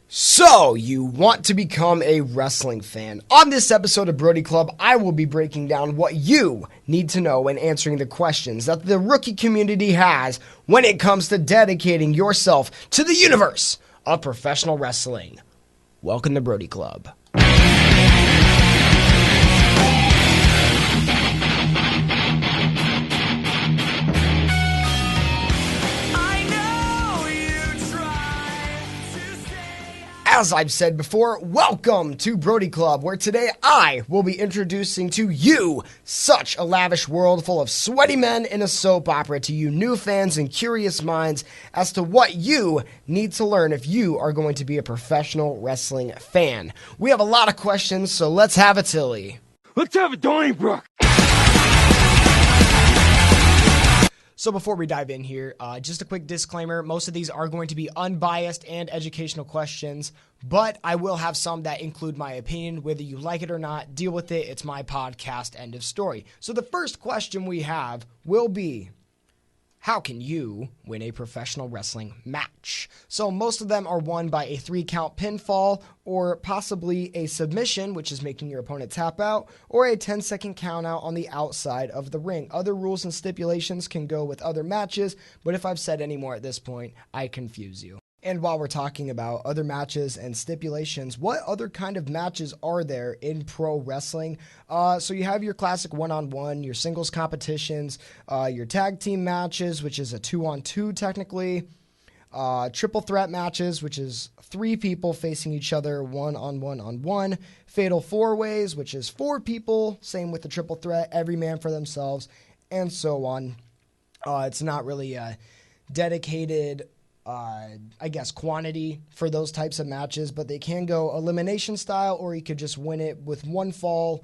So, you want to become a wrestling fan. On this episode of Brody Club, I will be breaking down what you need to know and answering the questions that the rookie community has when it comes to dedicating yourself to the universe of professional wrestling. Welcome to Brody Club. As I've said before, welcome to Brody Club, where today I will be introducing to you such a lavish world full of sweaty men in a soap opera to you new fans and curious minds as to what you need to learn if you are going to be a professional wrestling fan. We have a lot of questions, so let's have a Tilly. Let's have a Donnybrook! So before we dive in here, just a quick disclaimer. Most of these are going to be unbiased and educational questions, but I will have some that include my opinion. Whether you like it or not, deal with it. It's my podcast, end of story. So the first question we have will be, how can you win a professional wrestling match? So most of them are won by a 3-count pinfall or possibly a submission, which is making your opponent tap out, or a 10-second count out on the outside of the ring. Other rules and stipulations can go with other matches, but if I've said any more at this point, I confuse you. And while we're talking about other matches and stipulations, what other kind of matches are there in pro wrestling? So you have your classic one-on-one, your singles competitions, your tag team matches, which is a 2-on-2 technically, triple threat matches, which is 3 people facing each other one-on-one, fatal 4-ways, which is 4 people, same with the triple threat, every man for themselves, and so on. It's not really a dedicated quantity for those types of matches, but they can go elimination style, or you could just win it with one fall.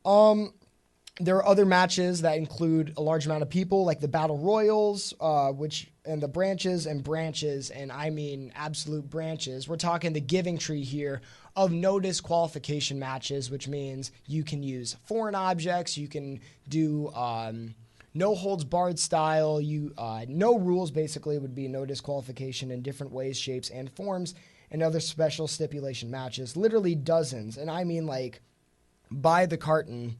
There are other matches that include a large amount of people, like the Battle Royals, and the branches, and I mean absolute branches. We're talking the giving tree here of no disqualification matches, which means you can use foreign objects, you can do no holds barred style, no rules basically would be no disqualification in different ways, shapes, and forms, and other special stipulation matches, literally dozens, and I mean like by the carton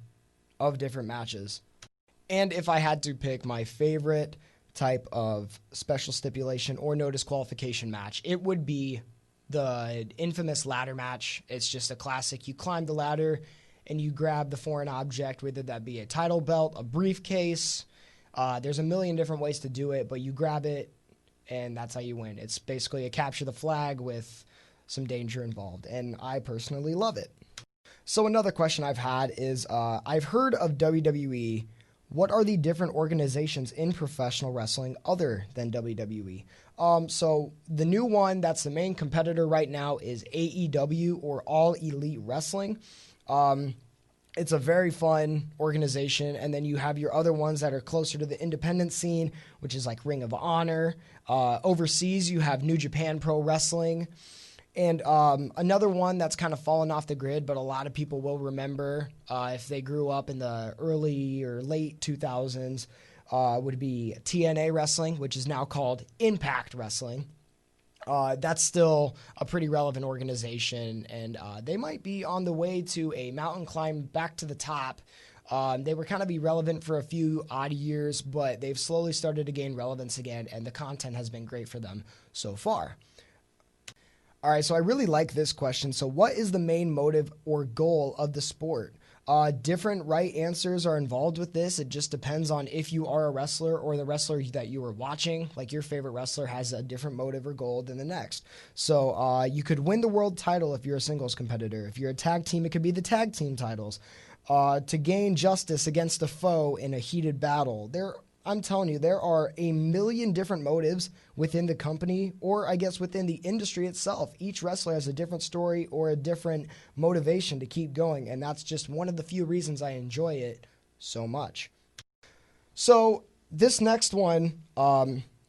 of different matches. And if I had to pick my favorite type of special stipulation or no disqualification match, it would be the infamous ladder match. It's just a classic. You climb the ladder and you grab the foreign object, whether that be a title belt, a briefcase. There's a million different ways to do it, but you grab it, and that's how you win. It's basically a capture the flag with some danger involved, and I personally love it. So another question I've had is, I've heard of WWE. What are the different organizations in professional wrestling other than WWE? So the new one that's the main competitor right now is AEW, or All Elite Wrestling. It's a very fun organization, and then you have your other ones that are closer to the independent scene, which is like Ring of Honor. Overseas, you have New Japan Pro Wrestling. And another one that's kind of fallen off the grid, but a lot of people will remember if they grew up in the early or late 2000s, would be TNA Wrestling, which is now called Impact Wrestling. That's still a pretty relevant organization, and they might be on the way to a mountain climb back to the top. They were kind of irrelevant for a few odd years, but they've slowly started to gain relevance again, and the content has been great for them so far. All right, so I really like this question. So what is the main motive or goal of the sport? Different right answers are involved with this. It just depends on if you are a wrestler or the wrestler that you are watching. Like your favorite wrestler has a different motive or goal than the next. So you could win the world title if you're a singles competitor. If you're a tag team, it could be the tag team titles. To gain justice against a foe in a heated battle. I'm telling you, there are a million different motives within the company, or I guess within the industry itself. Each wrestler has a different story or a different motivation to keep going, and that's just one of the few reasons I enjoy it so much. So this next one,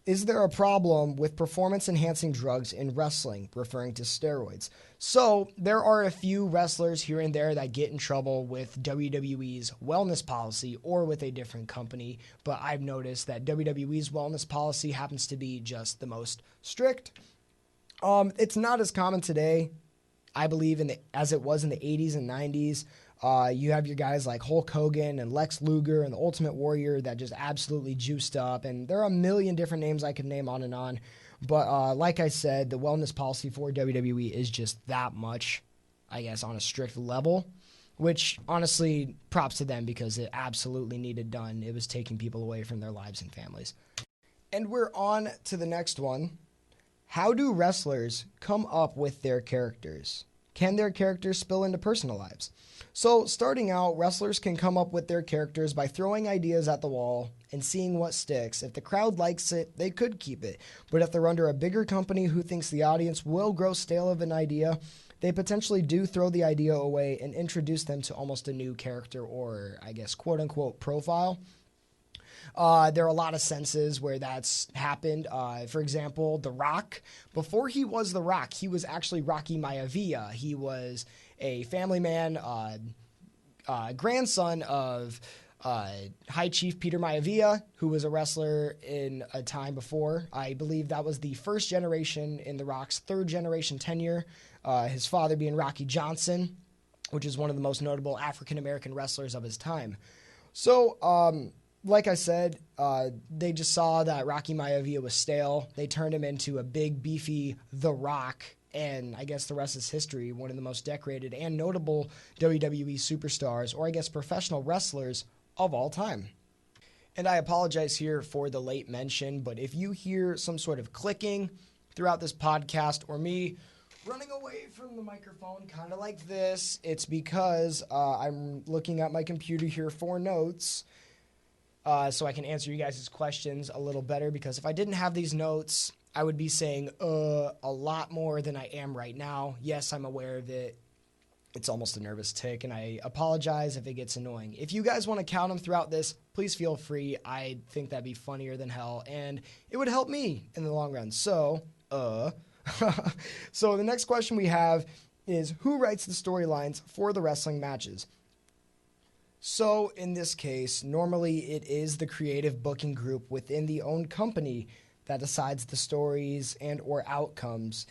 is there a problem with performance-enhancing drugs in wrestling, referring to steroids? So there are a few wrestlers here and there that get in trouble with WWE's wellness policy or with a different company, but I've noticed that WWE's wellness policy happens to be just the most strict. It's not as common today, I believe, as it was in the 80s and 90s. You have your guys like Hulk Hogan and Lex Luger and the Ultimate Warrior that just absolutely juiced up. And there are a million different names I could name on and on. But like I said, the wellness policy for WWE is just that much, I guess, on a strict level, which honestly, props to them because it absolutely needed done. It was taking people away from their lives and families. And we're on to the next one. How do wrestlers come up with their characters? Can their characters spill into personal lives? So, starting out, wrestlers can come up with their characters by throwing ideas at the wall and seeing what sticks. If the crowd likes it, they could keep it. But if they're under a bigger company who thinks the audience will grow stale of an idea, they potentially do throw the idea away and introduce them to almost a new character or, I guess, quote-unquote profile. There are a lot of senses where that's happened. For example, The Rock. Before he was The Rock, he was actually Rocky Maivia. He was a family man, grandson of High Chief Peter Maivia, who was a wrestler in a time before. I believe that was the first generation in The Rock's third generation tenure, his father being Rocky Johnson, which is one of the most notable African-American wrestlers of his time. So, like I said, they just saw that Rocky Maivia was stale. They turned him into a big, beefy The Rock, and I guess the rest is history. One of the most decorated and notable WWE superstars, or I guess professional wrestlers of all time. And I apologize here for the late mention, but if you hear some sort of clicking throughout this podcast or me running away from the microphone kind of like this, it's because I'm looking at my computer here for notes. So I can answer you guys' questions a little better, because if I didn't have these notes, I would be saying a lot more than I am right now. Yes, I'm aware of it. It's almost a nervous tick, and I apologize if it gets annoying. If you guys want to count them throughout this, please feel free. I think that'd be funnier than hell, and it would help me in the long run. So, so the next question we have is, who writes the storylines for the wrestling matches? So in this case, normally it is the creative booking group within the owned company that decides the stories and or outcomes.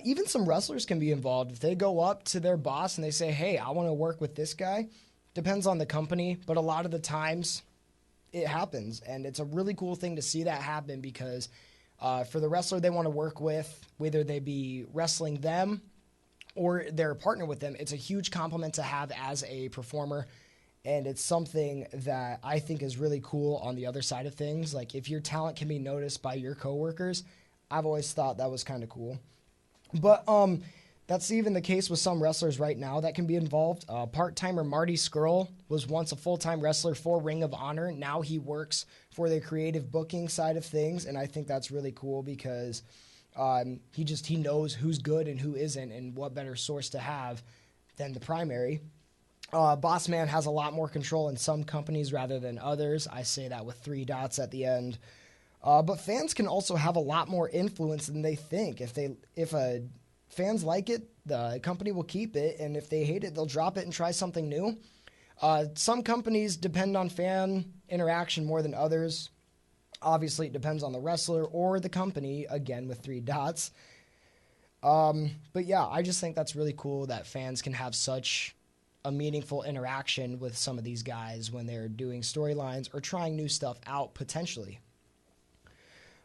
Even some wrestlers can be involved. If they go up to their boss and they say, hey, I want to work with this guy, depends on the company, but a lot of the times it happens. And it's a really cool thing to see that happen, because for the wrestler they want to work with, whether they be wrestling them or they're a partner with them, it's a huge compliment to have as a performer. And it's something that I think is really cool on the other side of things. Like, if your talent can be noticed by your coworkers, I've always thought that was kind of cool. But that's even the case with some wrestlers right now that can be involved. Part-timer Marty Scurll was once a full-time wrestler for Ring of Honor. Now he works for the creative booking side of things, and I think that's really cool because he knows who's good and who isn't, and what better source to have than the primary. Boss Man has a lot more control in some companies rather than others. I say that with 3 dots at the end. But fans can also have a lot more influence than they think. If fans like it, the company will keep it, and if they hate it, they'll drop it and try something new. Some companies depend on fan interaction more than others. Obviously, it depends on the wrestler or the company, again with 3 dots. But yeah, I just think that's really cool that fans can have such a meaningful interaction with some of these guys when they're doing storylines or trying new stuff out potentially.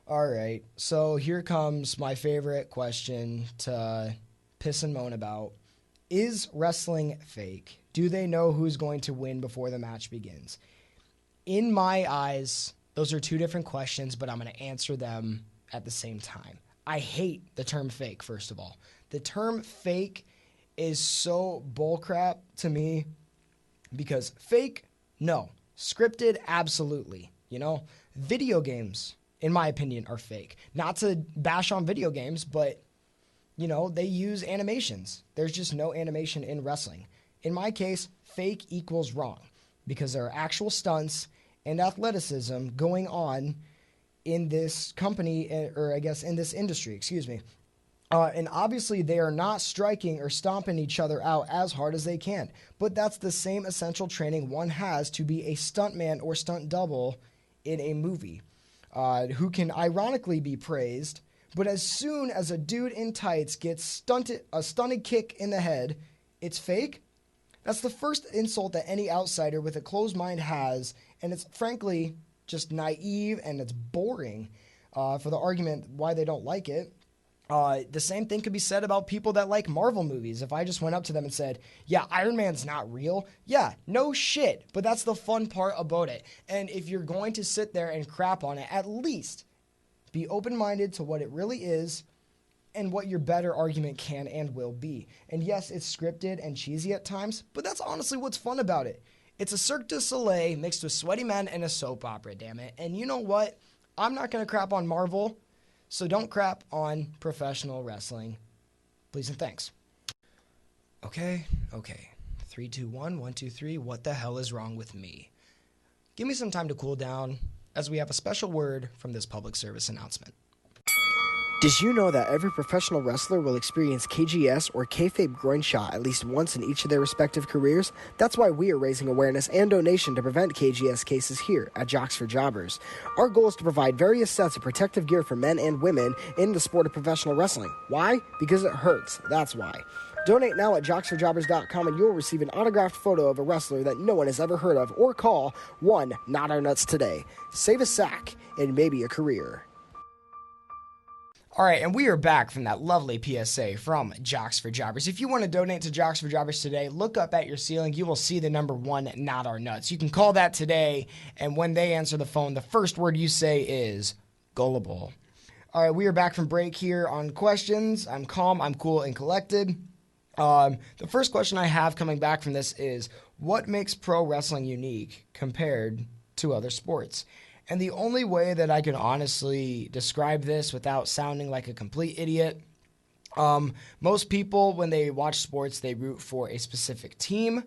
All right, so here comes my favorite question to piss and moan about. Is wrestling fake? Do they know who's going to win before the match begins? In my eyes, those are 2 different questions, but I'm going to answer them at the same time. I hate the term fake, first of all. The term fake is so bullcrap to me, because fake, no. Scripted, absolutely. Video games, in my opinion, are fake. Not to bash on video games, but, they use animations. There's just no animation in wrestling. In my case, fake equals wrong, because there are actual stunts and athleticism going on in this company, or I guess in this industry, excuse me. And obviously they are not striking or stomping each other out as hard as they can. But that's the same essential training one has to be a stuntman or stunt double in a movie, who can ironically be praised, But as soon as a dude in tights gets a stunted kick in the head, it's fake. That's the first insult that any outsider with a closed mind has, and it's frankly just naive and it's boring for the argument why they don't like it. The same thing could be said about people that like Marvel movies. If I just went up to them and said, yeah, Iron Man's not real. Yeah, no shit. But that's the fun part about it. And if you're going to sit there and crap on it, at least be open-minded to what it really is and what your better argument can and will be. And yes, it's scripted and cheesy at times, but that's honestly what's fun about it. It's a Cirque du Soleil mixed with sweaty men and a soap opera, damn it. And you know what? I'm not going to crap on Marvel. So don't crap on professional wrestling. Please and thanks. Okay. 3, 2, 1, 1, 2, 3. What the hell is wrong with me? Give me some time to cool down as we have a special word from this public service announcement. Did you know that every professional wrestler will experience KGS or kayfabe groin shot at least once in each of their respective careers? That's why we are raising awareness and donation to prevent KGS cases here at Jocks for Jobbers. Our goal is to provide various sets of protective gear for men and women in the sport of professional wrestling. Why? Because it hurts. That's why. Donate now at jocksforjobbers.com and you'll receive an autographed photo of a wrestler that no one has ever heard of, or call 1-NOT-OUR-NUTS today. Save a sack and maybe a career. All right, and we are back from that lovely PSA from Jocks for Jobbers. If you want to donate to Jocks for Jobbers today, look up at your ceiling. You will see the number 1, not our nuts. You can call that today, and when they answer the phone, the first word you say is gullible. All right, we are back from break here on questions. I'm calm, I'm cool, and collected. The first question I have coming back from this is, what makes pro wrestling unique compared to other sports? And the only way that I can honestly describe this without sounding like a complete idiot, most people, when they watch sports, they root for a specific team.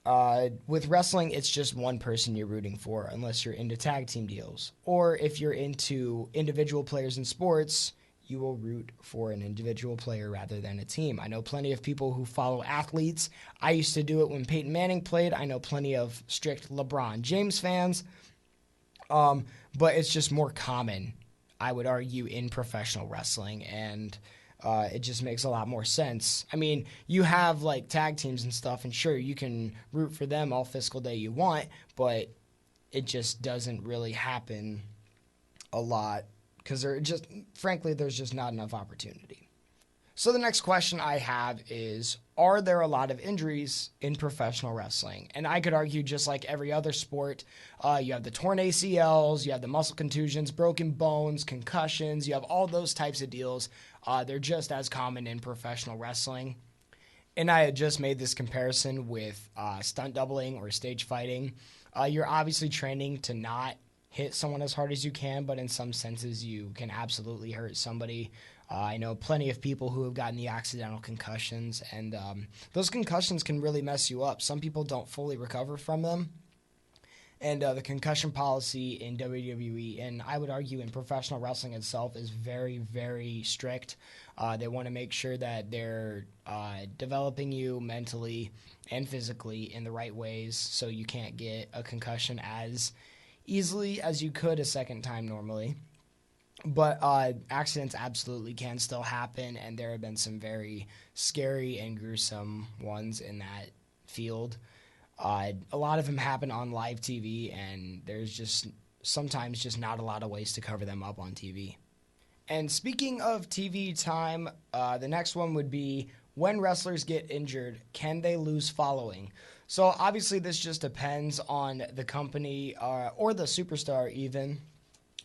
With wrestling, it's just one person you're rooting for, unless you're into tag team deals. Or if you're into individual players in sports, you will root for an individual player rather than a team. I know plenty of people who follow athletes. I used to do it when Peyton Manning played. I know plenty of strict LeBron James fans. But it's just more common, I would argue, in professional wrestling, and it just makes a lot more sense. I mean, you have like tag teams and stuff, and sure, you can root for them all fiscal day you want, but it just doesn't really happen a lot because there's just not enough opportunity. So the next question I have is, are there a lot of injuries in professional wrestling? And I could argue, just like every other sport, you have the torn ACLs, you have the muscle contusions, broken bones, concussions, you have all those types of deals. They're just as common in professional wrestling. And I had just made this comparison with stunt doubling or stage fighting. You're obviously training to not hit someone as hard as you can, but in some senses you can absolutely hurt somebody. I know plenty of people who have gotten the accidental concussions, and those concussions can really mess you up. Some people don't fully recover from them, and the concussion policy in WWE, and I would argue in professional wrestling itself, is very, very strict. They want to make sure that they're developing you mentally and physically in the right ways so you can't get a concussion as easily as you could a second time normally. But accidents absolutely can still happen, and there have been some very scary and gruesome ones in that field. A lot of them happen on live TV, and there's just sometimes just not a lot of ways to cover them up on TV. And speaking of TV time, the next one would be, when wrestlers get injured, can they lose following? So obviously this just depends on the company or the superstar even.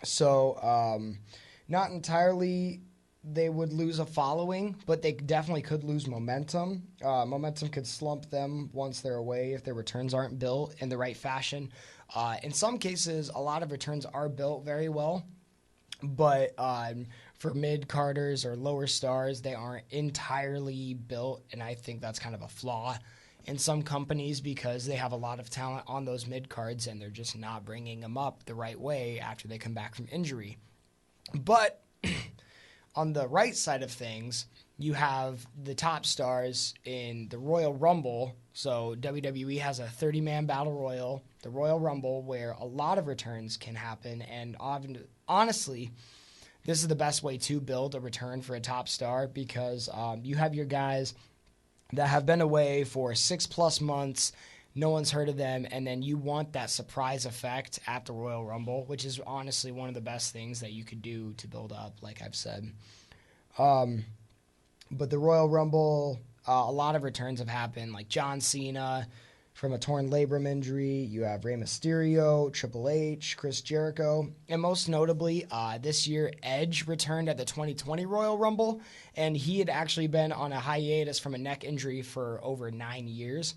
So not entirely they would lose a following, but they definitely could lose momentum. Momentum could slump them once they're away if their returns aren't built in the right fashion. In some cases, a lot of returns are built very well, but for mid-carders or lower stars, they aren't entirely built, and I think that's kind of a flaw in some companies because they have a lot of talent on those mid-cards and they're just not bringing them up the right way after they come back from injury. But on the right side of things, you have the top stars in the Royal Rumble. So WWE has a 30-man battle royal, the Royal Rumble, where a lot of returns can happen. And honestly, this is the best way to build a return for a top star because you have your guys that have been away for 6+ months. No one's heard of them, and then you want that surprise effect at the Royal Rumble, which is honestly one of the best things that you could do to build up, like I've said. But the Royal Rumble, a lot of returns have happened, like John Cena from a torn labrum injury. You have Rey Mysterio, Triple H, Chris Jericho, and most notably, this year Edge returned at the 2020 Royal Rumble, and he had actually been on a hiatus from a neck injury for over 9 years.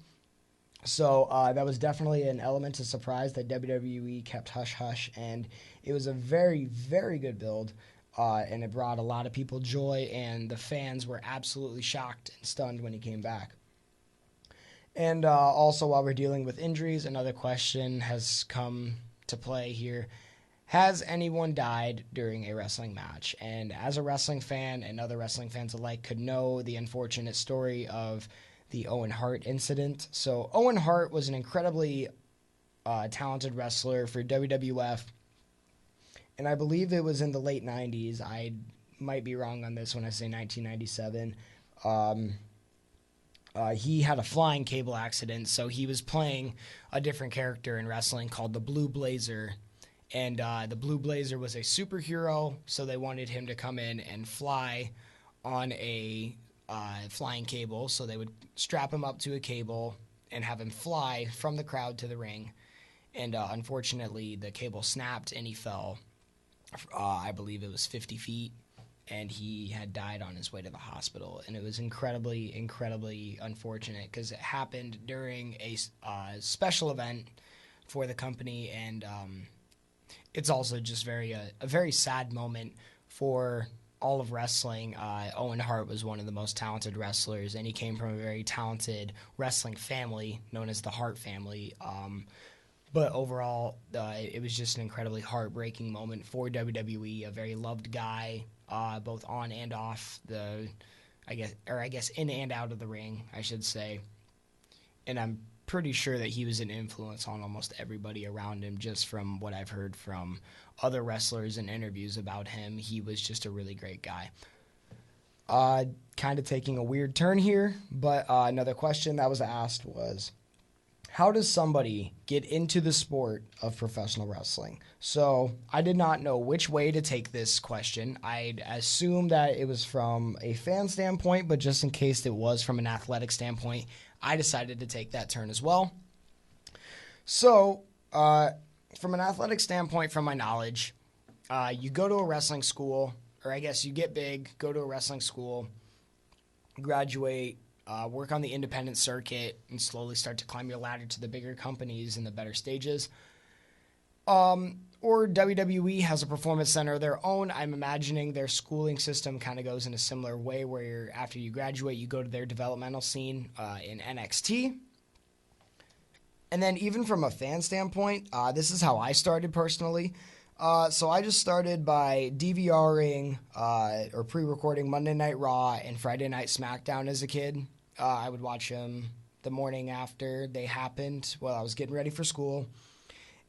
So that was definitely an element of surprise that WWE kept hush-hush, and it was a very, very good build, and it brought a lot of people joy, and the fans were absolutely shocked and stunned when he came back. And also, while we're dealing with injuries, another question has come to play here. Has anyone died during a wrestling match? And as a wrestling fan and other wrestling fans alike could know the unfortunate story of the Owen Hart incident. So Owen Hart was an incredibly talented wrestler for WWF, and I believe it was in the late 90s. I might be wrong on this when I say 1997. He had a flying cable accident, so he was playing a different character in wrestling called the Blue Blazer, and the Blue Blazer was a superhero, so they wanted him to come in and fly on a flying cable, so they would strap him up to a cable and have him fly from the crowd to the ring, and unfortunately the cable snapped and he fell, I believe it was 50 feet, and he had died on his way to the hospital, and it was incredibly, incredibly unfortunate because it happened during a special event for the company, and it's also just a very sad moment for all of wrestling. Owen Hart was one of the most talented wrestlers, and he came from a very talented wrestling family known as the Hart family. But overall, it was just an incredibly heartbreaking moment for WWE. A very loved guy, both on and off I guess in and out of the ring, I should say. And I'm pretty sure that he was an influence on almost everybody around him, just from what I've heard from other wrestlers and interviews about him. He was just a really great guy. Kind of taking a weird turn here, but another question that was asked was, how does somebody get into the sport of professional wrestling? So I did not know which way to take this question. I'd assume that it was from a fan standpoint, but just in case it was from an athletic standpoint, I decided to take that turn as well. So from an athletic standpoint, from my knowledge, you go to a wrestling school, or I guess you get big, go to a wrestling school, graduate, work on the independent circuit, and slowly start to climb your ladder to the bigger companies and the better stages. Or WWE has a performance center of their own. I'm imagining their schooling system kind of goes in a similar way where after you graduate, you go to their developmental scene in NXT. And then even from a fan standpoint, this is how I started personally. So I just started by DVRing or pre-recording Monday Night Raw and Friday Night SmackDown as a kid. I would watch them the morning after they happened while I was getting ready for school.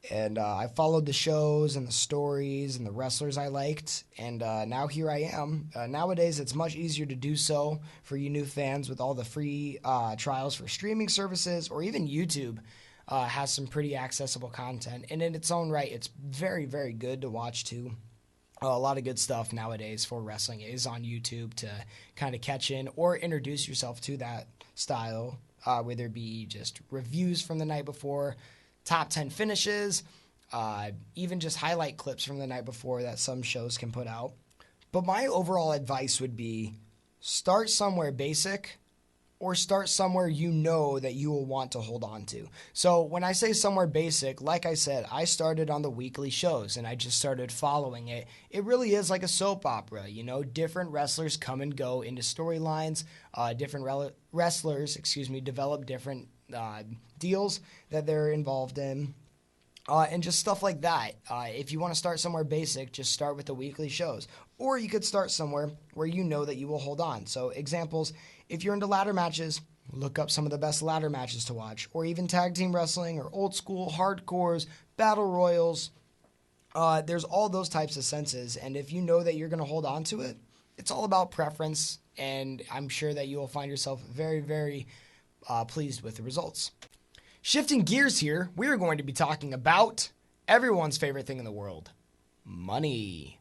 And I followed the shows and the stories and the wrestlers I liked. And now here I am. Nowadays, it's much easier to do so for you new fans with all the free trials for streaming services, or even YouTube has some pretty accessible content. And in its own right, it's very, very good to watch too. A lot of good stuff nowadays for wrestling is on YouTube to kind of catch in or introduce yourself to that style, whether it be just reviews from the night before, top 10 finishes, even just highlight clips from the night before that some shows can put out. But my overall advice would be start somewhere basic or start somewhere you know that you will want to hold on to. So when I say somewhere basic, like I said, I started on the weekly shows and I just started following it. It really is like a soap opera, you know, different wrestlers come and go into storylines, different wrestlers, develop different deals that they're involved in, and just stuff like that. If you want to start somewhere basic, just start with the weekly shows. Or you could start somewhere where you know that you will hold on. So examples, if you're into ladder matches, look up some of the best ladder matches to watch, or even tag team wrestling or old school hardcores, battle royals. There's all those types of senses, and if you know that you're going to hold on to it, it's all about preference, and I'm sure that you will find yourself very, very pleased with the results. Shifting gears here, we are going to be talking about everyone's favorite thing in the world, money.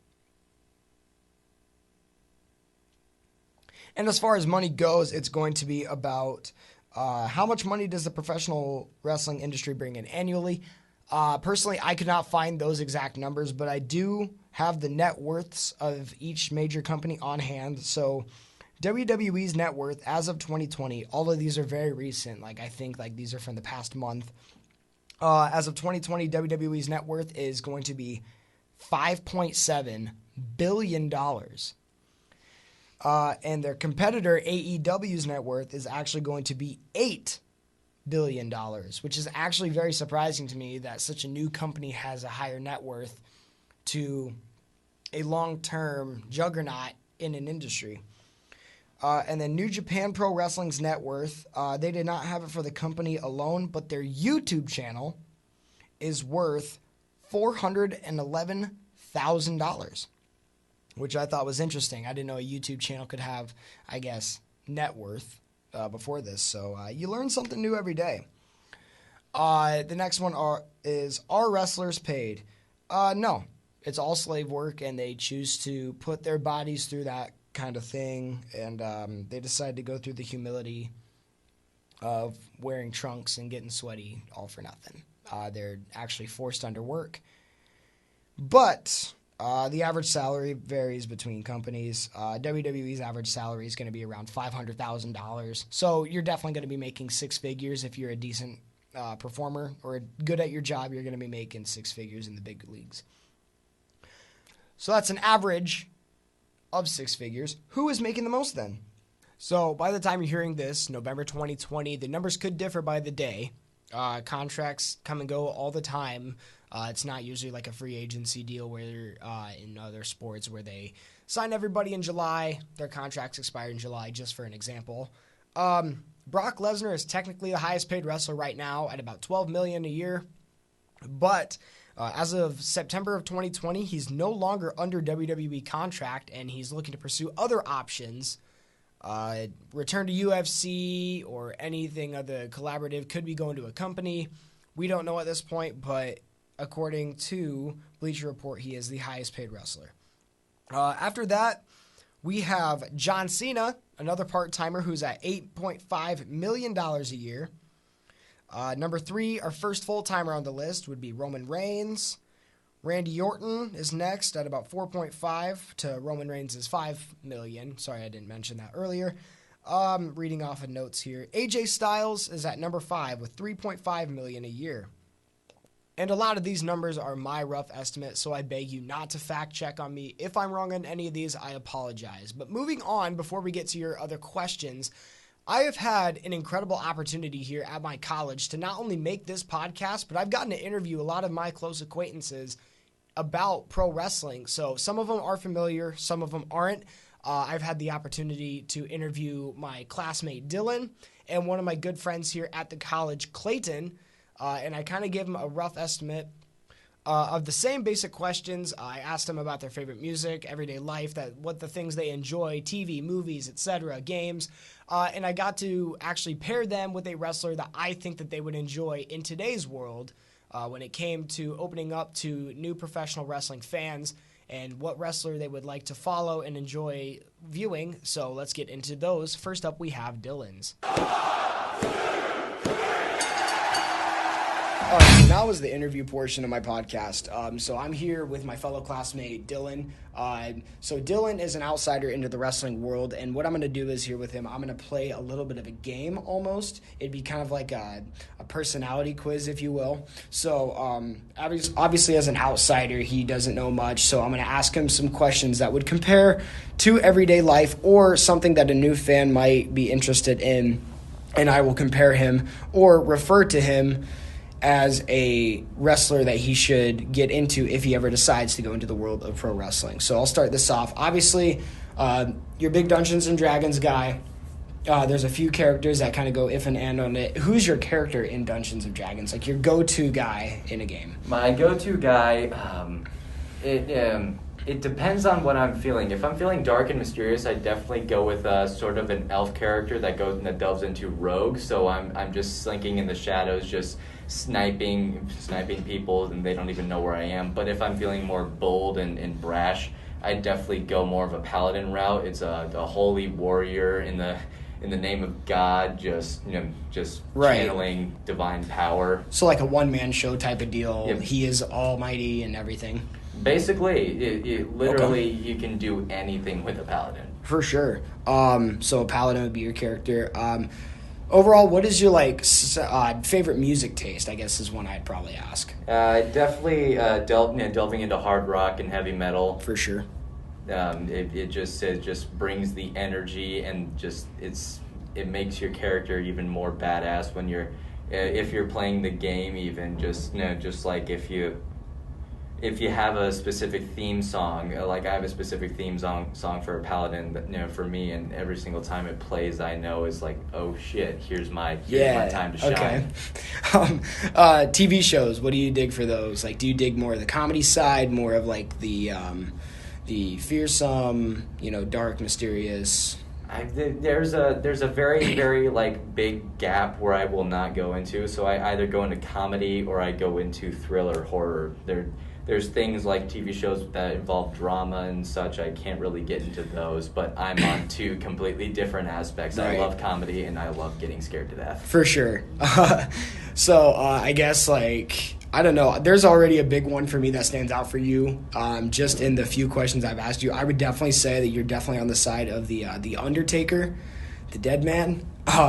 And as far as money goes, it's going to be about how much money does the professional wrestling industry bring in annually. Personally, I could not find those exact numbers, but I do have the net worths of each major company on hand. So WWE's net worth as of 2020, all of these are very recent. I think these are from the past month. As of 2020, WWE's net worth is going to be $5.7 billion. And their competitor AEW's net worth is actually going to be $8 billion, which is actually very surprising to me that such a new company has a higher net worth to a long-term juggernaut in an industry. And then New Japan Pro Wrestling's net worth, they did not have it for the company alone, but their YouTube channel is worth $411,000, which I thought was interesting. I didn't know a YouTube channel could have, I guess, net worth before this. So you learn something new every day. The next one is, are wrestlers paid? No. It's all slave work, and they choose to put their bodies through that kind of thing, and they decide to go through the humility of wearing trunks and getting sweaty all for nothing. They're actually forced under work. But the average salary varies between companies. WWE's average salary is going to be around $500,000. So you're definitely going to be making six figures if you're a decent performer or good at your job. You're going to be making six figures in the big leagues. So that's an average of six figures. Who is making the most then? So by the time you're hearing this, November 2020, the numbers could differ by the day. Contracts come and go all the time. It's not usually like a free agency deal where in other sports where they sign everybody in July, their contracts expire in July, just for an example. Brock Lesnar is technically the highest paid wrestler right now at about $12 million a year. But as of September of 2020, he's no longer under WWE contract, and he's looking to pursue other options. Return to UFC or anything of the collaborative, could be going to a company. We don't know at this point, but according to Bleacher Report, he is the highest paid wrestler. After that, we have John Cena, another part-timer who's at $8.5 million a year. Number 3, our first full-timer on the list would be Roman Reigns. Randy Orton is next at about 4.5 to Roman Reigns' $5 million. Sorry, I didn't mention that earlier. Reading off of notes here. AJ Styles is at number 5 with $3.5 million a year. And a lot of these numbers are my rough estimate, so I beg you not to fact check on me. If I'm wrong on any of these, I apologize. But moving on, before we get to your other questions, I have had an incredible opportunity here at my college to not only make this podcast, but I've gotten to interview a lot of my close acquaintances about pro wrestling. So some of them are familiar, some of them aren't. I've had the opportunity to interview my classmate Dylan and one of my good friends here at the college, Clayton, and I kind of gave them a rough estimate of the same basic questions. I asked them about their favorite music, everyday life, what the things they enjoy, TV, movies, etc., games, and I got to actually pair them with a wrestler that I think that they would enjoy in today's world when it came to opening up to new professional wrestling fans and what wrestler they would like to follow and enjoy viewing. So let's get into those. First up, we have Dylan's. All right, so now is the interview portion of my podcast. So I'm here with my fellow classmate, Dylan. So Dylan is an outsider into the wrestling world, and what I'm going to do is here with him, I'm going to play a little bit of a game almost. It'd be kind of like a personality quiz, if you will. So obviously as an outsider, he doesn't know much, so I'm going to ask him some questions that would compare to everyday life or something that a new fan might be interested in, and I will compare him or refer to him as a wrestler that he should get into if he ever decides to go into the world of pro wrestling. So I'll start this off. Obviously, you're a big Dungeons & Dragons guy. There's a few characters that kind of go if and and on it. Who's your character in Dungeons & Dragons? Like your go-to guy in a game? My go-to guy, It depends on what I'm feeling. If I'm feeling dark and mysterious, I definitely go with sort of an elf character that delves into rogue. So I'm just slinking in the shadows, just sniping people, and they don't even know where I am. But if I'm feeling more bold and brash, I definitely go more of a paladin route. It's a holy warrior in the name of God, just Right. channeling divine power. So like a one-man show type of deal. Yep. He is almighty and everything. Basically, it literally you can do anything with a paladin. For sure. So a paladin would be your character. Overall, what is your favorite music taste? I guess is one I'd probably ask. Definitely delving into hard rock and heavy metal. For sure. It just brings the energy and it makes your character even more badass when if you're playing the game, even just like if you have a specific theme song, like I have a specific theme song for a paladin that, for me, and every single time it plays, I know is like, oh shit, here's my time to shine. Okay. TV shows, what do you dig for those? Like, do you dig more of the comedy side, more of like the fearsome, dark, mysterious? There's a very very like big gap where I will not go into. So I either go into comedy or I go into thriller, horror. There's things like TV shows that involve drama and such. I can't really get into those, but I'm on two completely different aspects. Right. I love comedy and I love getting scared to death. For sure. So I guess I don't know. There's already a big one for me that stands out for you. Just in the few questions I've asked you, I would definitely say that you're definitely on the side of the Undertaker, the dead man.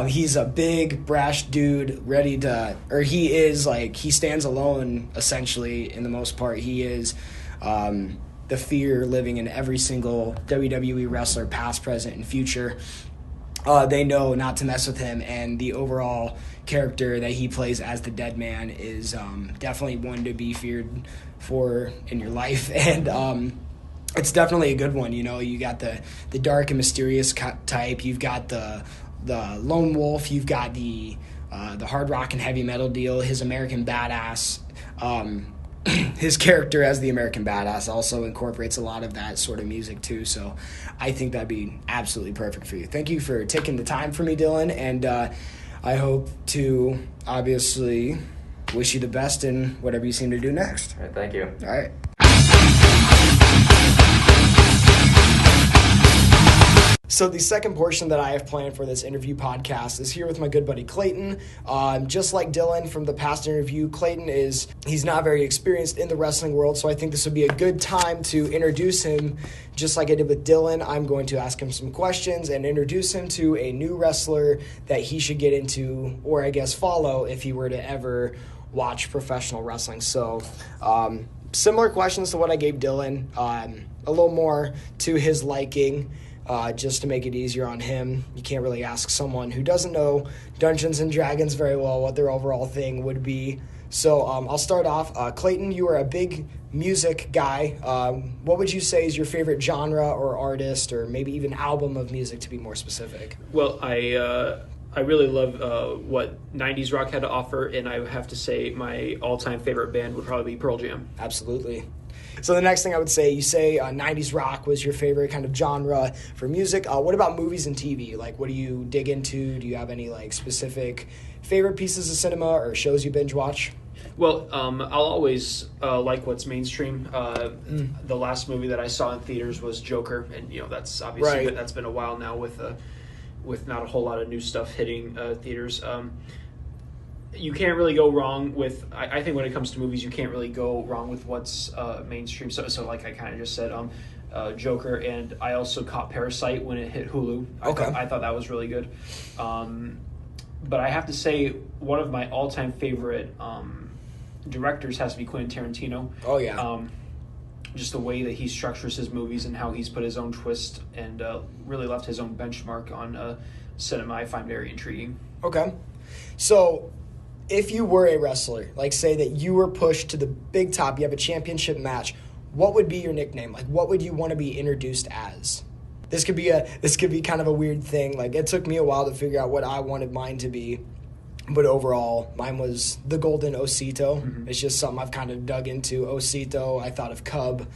He's a big, brash dude, he stands alone, essentially, in the most part. He is the fear living in every single WWE wrestler, past, present, and future. They know not to mess with him, and the overall character that he plays as the dead man is definitely one to be feared for in your life, and it's definitely a good one. You got the dark and mysterious type, you've got the lone wolf, you've got the hard rock and heavy metal deal, his American badass. His character as the American badass also incorporates a lot of that sort of music too, so I think that'd be absolutely perfect for you. Thank you for taking the time for me, Dylan, and I hope to obviously wish you the best in whatever you seem to do next. All right, thank you. All right. So the second portion that I have planned for this interview podcast is here with my good buddy Clayton. Just like Dylan from the past interview, Clayton he's not very experienced in the wrestling world, so I think this would be a good time to introduce him. Just like I did with Dylan, I'm going to ask him some questions and introduce him to a new wrestler that he should get into, or I guess follow if he were to ever watch professional wrestling. So similar questions to what I gave Dylan, a little more to his liking. Just to make it easier on him. You can't really ask someone who doesn't know Dungeons & Dragons very well what their overall thing would be. So I'll start off. Clayton, you are a big music guy. What would you say is your favorite genre or artist, or maybe even album of music, to be more specific? Well, I really love what 90s rock had to offer, and I have to say my all-time favorite band would probably be Pearl Jam. Absolutely. So the next thing I would say, you say 90s rock was your favorite kind of genre for music. What about movies and TV? Like, what do you dig into? Do you have any specific favorite pieces of cinema or shows you binge watch? Well, I'll always like what's mainstream. The last movie that I saw in theaters was Joker, and that's obviously right. That's been a while now with not a whole lot of new stuff hitting theaters. You can't really go wrong with. I think when it comes to movies, you can't really go wrong with what's mainstream. So like I kind of just said, Joker, and I also caught Parasite when it hit Hulu. I thought that was really good. But I have to say, one of my all-time favorite directors has to be Quentin Tarantino. Oh yeah. Just the way that he structures his movies and how he's put his own twist and really left his own benchmark on cinema, I find very intriguing. Okay, so. If you were a wrestler, like say that you were pushed to the big top, you have a championship match, what would be your nickname? Like, what would you want to be introduced as? This could be kind of a weird thing. Like, it took me a while to figure out what I wanted mine to be. But overall, mine was the Golden Osito. It's just something I've kind of dug into. Osito, I thought of Cub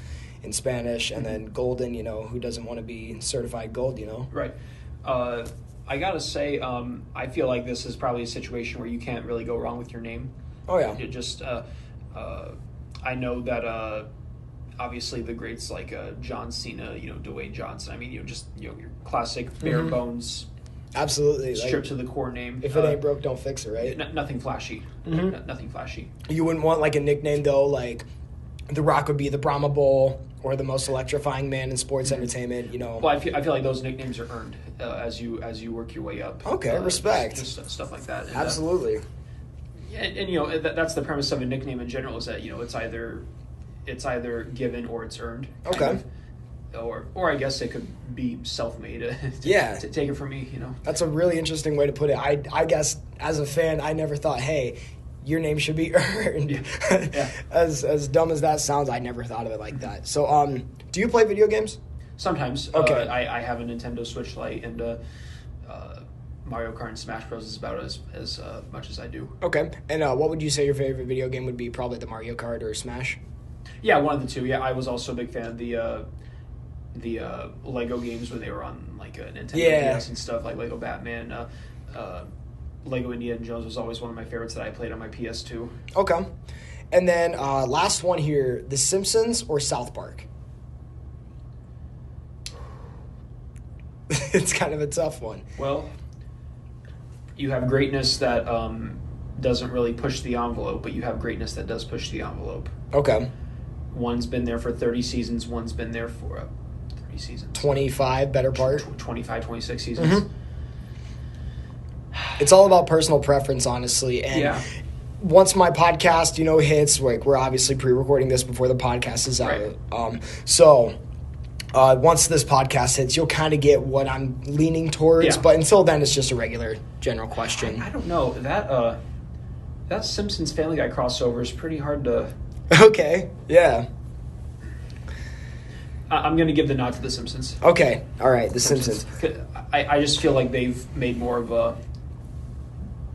in Spanish, and then Golden, who doesn't want to be certified gold, Right. I gotta say, I feel like this is probably a situation where you can't really go wrong with your name. Oh, yeah. It just, I know that obviously the greats like John Cena, Dwayne Johnson. I mean, just your classic bare bones. Absolutely. Strip to the core name. If it ain't broke, don't fix it, right? Nothing flashy. Nothing flashy. You wouldn't want like a nickname though, like The Rock would be the Brahma Bull or the most electrifying man in sports entertainment. Well, I feel like those nicknames are earned as you work your way up. Okay, respect. Just stuff like that. And, absolutely. And that's the premise of a nickname in general is that it's either given or it's earned. Okay. Or I guess it could be self-made. Yeah. To take it from me, That's a really interesting way to put it. I guess as a fan, I never thought, hey, your name should be earned. Yeah. As dumb as that sounds, I never thought of it like that. So, do you play video games? Sometimes. Okay. I have a Nintendo Switch Lite, and Mario Kart and Smash Bros. Is about as much as I do. Okay. And what would you say your favorite video game would be? Probably the Mario Kart or Smash? Yeah, one of the two. Yeah, I was also a big fan of the Lego games when they were on like a Nintendo DS and stuff, like Lego Batman. Lego Indiana Jones was always one of my favorites that I played on my PS2. Okay. And then last one here, The Simpsons or South Park? It's kind of a tough one. Well, you have greatness that doesn't really push the envelope, but you have greatness that does push the envelope. Okay. One's been there for 30 seasons, one's been there for 30 seasons. 25, better part. 25, 26 seasons. It's all about personal preference, honestly. And once my podcast, hits, like we're obviously pre-recording this before the podcast is out. Right. Once this podcast hits, you'll kind of get what I'm leaning towards. Yeah. But until then, it's just a regular general question. I don't know. That Simpsons Family Guy crossover is pretty hard to... Okay, yeah. I'm going to give the nod to The Simpsons. Okay, all right, The Simpsons. I just feel like they've made more of a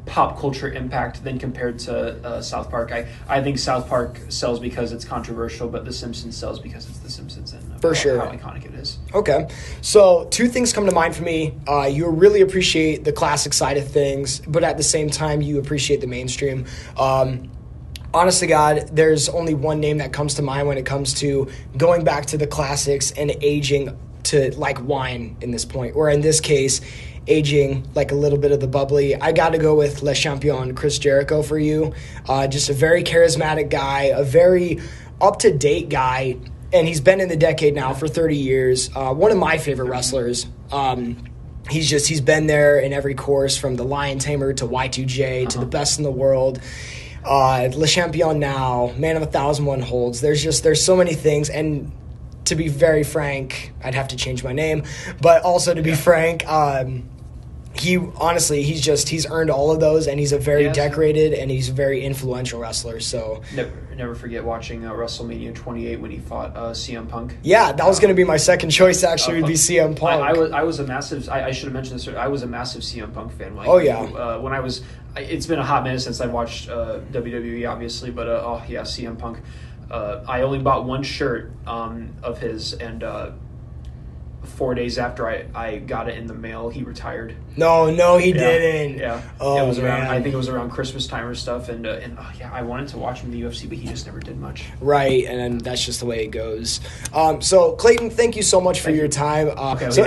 pop culture impact than compared to South Park. I think South Park sells because it's controversial, but The Simpsons sells because it's The Simpsons and for sure how iconic it is. Okay, so two things come to mind for me. You really appreciate the classic side of things, but at the same time, you appreciate the mainstream. Honest to God, there's only one name that comes to mind when it comes to going back to the classics and aging to like wine in this point, or in this case, aging like a little bit of the bubbly. I got to go with Le Champion, Chris Jericho for you. Just a very charismatic guy, a very up-to-date guy, and he's been in the decade now for 30 years. One of my favorite wrestlers. He's been there in every course from the Lion Tamer to Y2J to the best in the world. Le Champion now, man of 1,001 holds. There's so many things, and to be very frank, I'd have to change my name, but also to be frank, he's earned all of those, and he's a very decorated and he's a very influential wrestler. So never forget watching WrestleMania 28 when he fought CM Punk. Yeah, that was going to be my second choice. Actually, would be CM Punk. I was a massive. I should have mentioned this. I was a massive CM Punk fan. Like, when I was. It's been a hot minute since I watched WWE, obviously, but CM Punk. I only bought one shirt of his, and 4 days after I got it in the mail, he retired. No, he didn't. Yeah, it was around. I think it was around Christmas time or stuff, and I wanted to watch him in the UFC, but he just never did much. Right, and that's just the way it goes. So Clayton, thank you so much for your time. So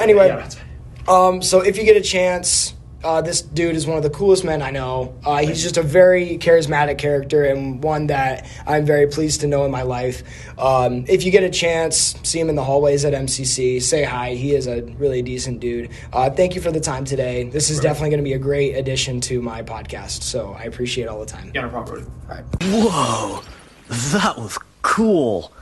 if you get a chance. This dude is one of the coolest men I know. He's just a very charismatic character and one that I'm very pleased to know in my life. If you get a chance, see him in the hallways at MCC, say hi. He is a really decent dude. Thank you for the time today. This is definitely going to be a great addition to my podcast, so I appreciate all the time. Yeah, no problem, Brody. All right. Whoa, that was cool.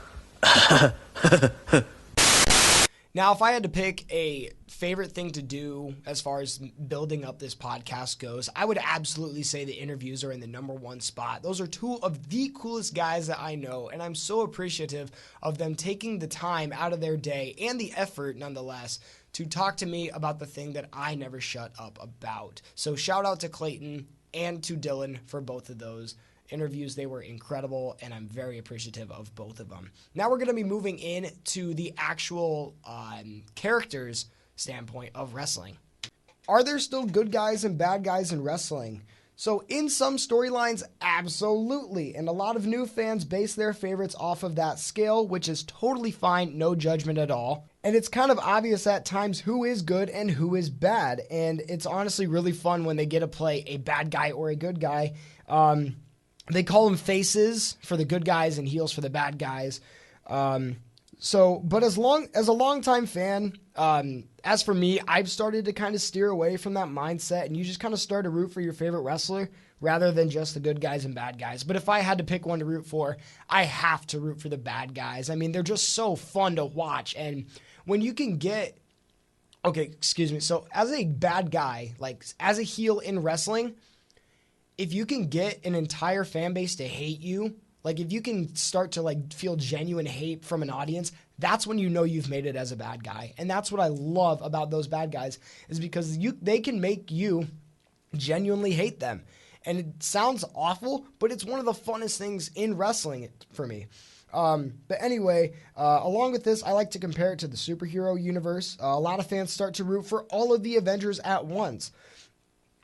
Now, if I had to pick a favorite thing to do as far as building up this podcast goes, I would absolutely say the interviews are in the number one spot. Those are two of the coolest guys that I know, and I'm so appreciative of them taking the time out of their day and the effort, nonetheless, to talk to me about the thing that I never shut up about. So shout out to Clayton and to Dylan for both of those interviews. They were incredible, and I'm very appreciative of both of them. Now we're going to be moving in to the actual characters standpoint of wrestling. Are there still good guys and bad guys in wrestling? So in some storylines, absolutely. And a lot of new fans base their favorites off of that scale, which is totally fine, no judgment at all. And it's kind of obvious at times who is good and who is bad. And it's honestly really fun when they get to play a bad guy or a good guy. They call them faces for the good guys and heels for the bad guys. But as a longtime fan, as for me, I've started to kind of steer away from that mindset, and you just kind of start to root for your favorite wrestler rather than just the good guys and bad guys. But if I had to pick one to root for, I have to root for the bad guys. I mean, they're just so fun to watch, and when you can get... Okay, excuse me. So as a bad guy, like as a heel in wrestling, if you can get an entire fan base to hate you, like if you can start to like feel genuine hate from an audience, that's when you know you've made it as a bad guy. And that's what I love about those bad guys, is because they can make you genuinely hate them. And it sounds awful, but it's one of the funnest things in wrestling for me. But anyway, along with this, I like to compare it to the superhero universe. A lot of fans start to root for all of the Avengers at once.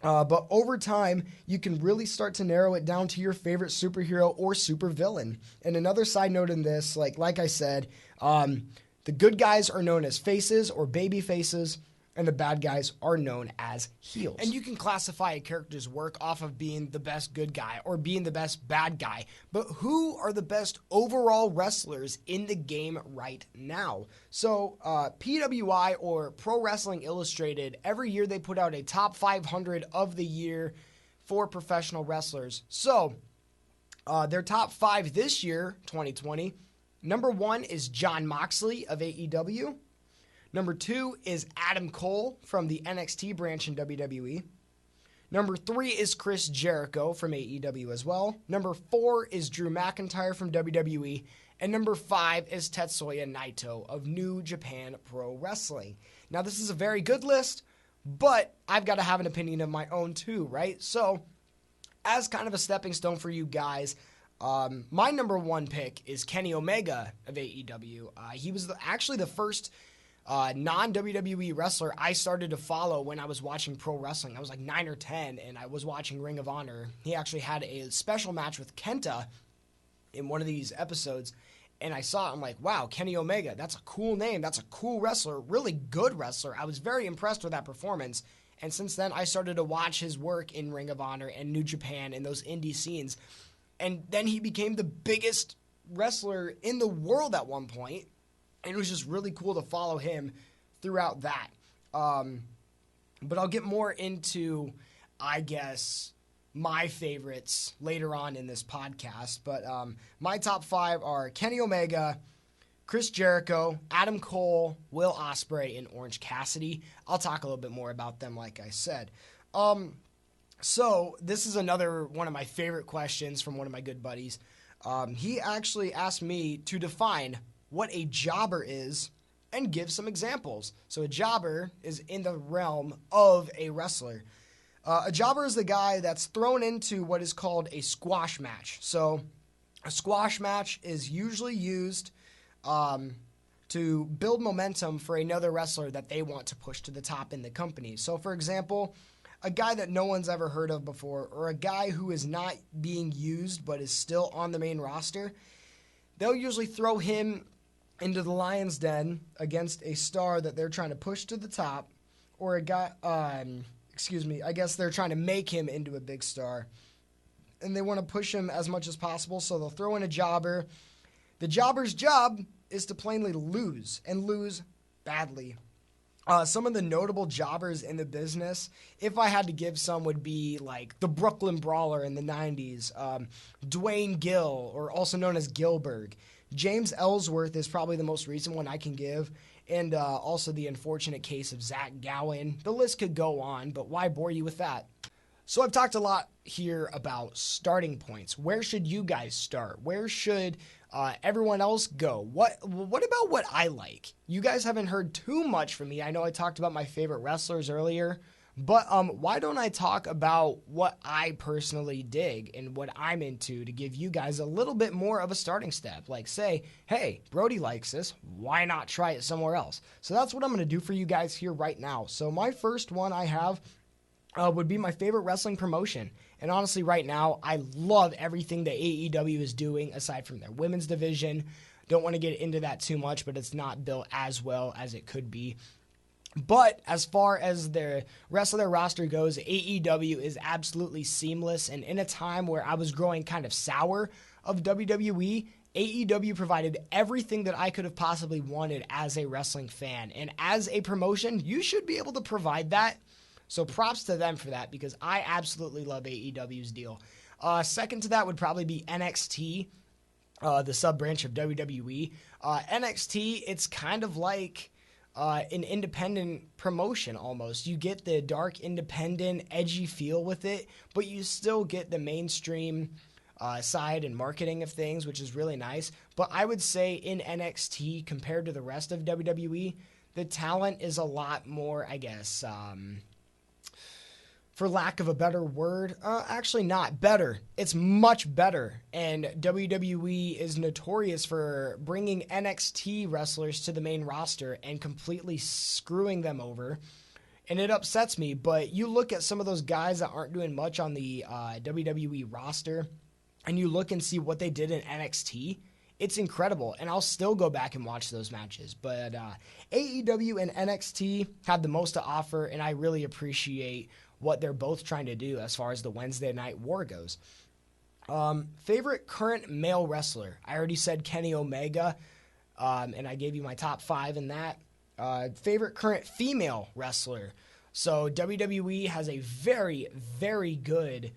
But over time, you can really start to narrow it down to your favorite superhero or supervillain. And another side note in this, like I said, the good guys are known as faces or baby faces, and the bad guys are known as heels. And you can classify a character's work off of being the best good guy or being the best bad guy. But who are the best overall wrestlers in the game right now? So PWI, or Pro Wrestling Illustrated, every year they put out a top 500 of the year for professional wrestlers. So their top 5 this year, 2020, number 1 is Jon Moxley of AEW. Number 2 is Adam Cole from the NXT branch in WWE. Number 3 is Chris Jericho from AEW as well. Number 4 is Drew McIntyre from WWE. And number 5 is Tetsuya Naito of New Japan Pro Wrestling. Now, this is a very good list, but I've got to have an opinion of my own too, right? So, as kind of a stepping stone for you guys, my number 1 pick is Kenny Omega of AEW. He was actually the first non-WWE wrestler I started to follow when I was watching pro wrestling. I was like 9 or 10, and I was watching Ring of Honor. He actually had a special match with Kenta in one of these episodes, and I saw it. I'm like, wow, Kenny Omega, that's a cool name. That's a cool wrestler, really good wrestler. I was very impressed with that performance, and since then, I started to watch his work in Ring of Honor and New Japan and those indie scenes, and then he became the biggest wrestler in the world at one point. And it was just really cool to follow him throughout that. But I'll get more into, I guess, my favorites later on in this podcast. But my top 5 are Kenny Omega, Chris Jericho, Adam Cole, Will Ospreay, and Orange Cassidy. I'll talk a little bit more about them, like I said. So this is another one of my favorite questions from one of my good buddies. He actually asked me to define what a jobber is and give some examples. So a jobber is in the realm of a wrestler. A jobber is the guy that's thrown into what is called a squash match. So a squash match is usually used to build momentum for another wrestler that they want to push to the top in the company. So for example, a guy that no one's ever heard of before, or a guy who is not being used but is still on the main roster, they'll usually throw him into the lion's den against a star that they're trying to push to the top, or a guy, I guess they're trying to make him into a big star, and they want to push him as much as possible, so they'll throw in a jobber. The jobber's job is to plainly lose, and lose badly. Some of the notable jobbers in the business, if I had to give some, would be like the Brooklyn Brawler in the 90s, Dwayne Gill, or also known as Gilbert. James Ellsworth is probably the most recent one I can give, and also the unfortunate case of Zach Gowen. The list could go on, but why bore you with that? So I've talked a lot here about starting points. Where should you guys start? Where should everyone else go? What about what I like? You guys haven't heard too much from me. I know I talked about my favorite wrestlers earlier, but why don't I talk about what I personally dig and what I'm into to give you guys a little bit more of a starting step? Like say, hey, Brody likes this. Why not try it somewhere else? So that's what I'm going to do for you guys here right now. So my first one I have would be my favorite wrestling promotion. And honestly, right now, I love everything that AEW is doing aside from their women's division. Don't want to get into that too much, but it's not built as well as it could be. But as far as the rest of their roster goes, AEW is absolutely seamless. And in a time where I was growing kind of sour of WWE, AEW provided everything that I could have possibly wanted as a wrestling fan. And as a promotion, you should be able to provide that. So props to them for that because I absolutely love AEW's deal. Second to that would probably be NXT, the sub-branch of WWE. NXT, it's kind of like an independent promotion almost. You get the dark, independent, edgy feel with it, but you still get the mainstream side and marketing of things, which is really nice. But I would say in NXT, compared to the rest of WWE, the talent is a lot more, I guess, for lack of a better word, actually not better. It's much better. And WWE is notorious for bringing NXT wrestlers to the main roster and completely screwing them over. And it upsets me, but you look at some of those guys that aren't doing much on the WWE roster, and you look and see what they did in NXT, it's incredible, and I'll still go back and watch those matches. But AEW and NXT have the most to offer, and I really appreciate what they're both trying to do as far as the Wednesday Night War goes. Favorite current male wrestler? I already said Kenny Omega, and I gave you my top 5 in that. Favorite current female wrestler? So WWE has a very, very good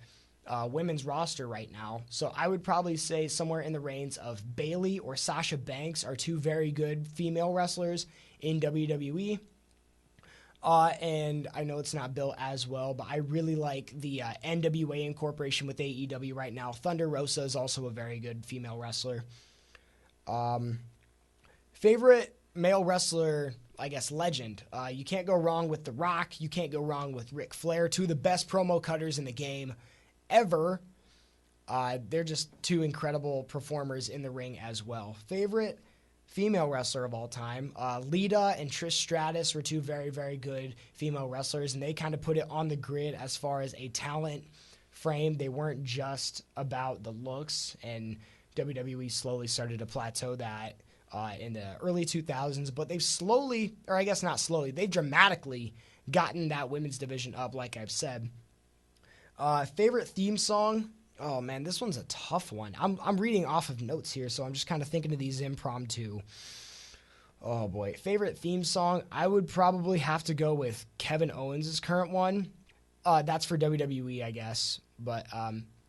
women's roster right now. So I would probably say somewhere in the range of Bayley or Sasha Banks are 2 very good female wrestlers in WWE. And I know it's not built as well, but I really like the NWA incorporation with AEW right now. Thunder Rosa is also a very good female wrestler. Favorite male wrestler, I guess, legend. You can't go wrong with The Rock. You can't go wrong with Ric Flair, 2 of the best promo cutters in the game ever. They're just 2 incredible performers in the ring as well. Favorite female wrestler of all time. Lita and Trish Stratus were 2 very, very good female wrestlers, and they kind of put it on the grid as far as a talent frame. They weren't just about the looks, and WWE slowly started to plateau that in the early 2000s, but they've slowly, or I guess not slowly, they've dramatically gotten that women's division up, like I've said. Favorite theme song? Oh man, this one's a tough one. I'm reading off of notes here, so I'm just kind of thinking of these impromptu. Oh boy, favorite theme song? I would probably have to go with Kevin Owens' current one. That's for WWE, I guess. But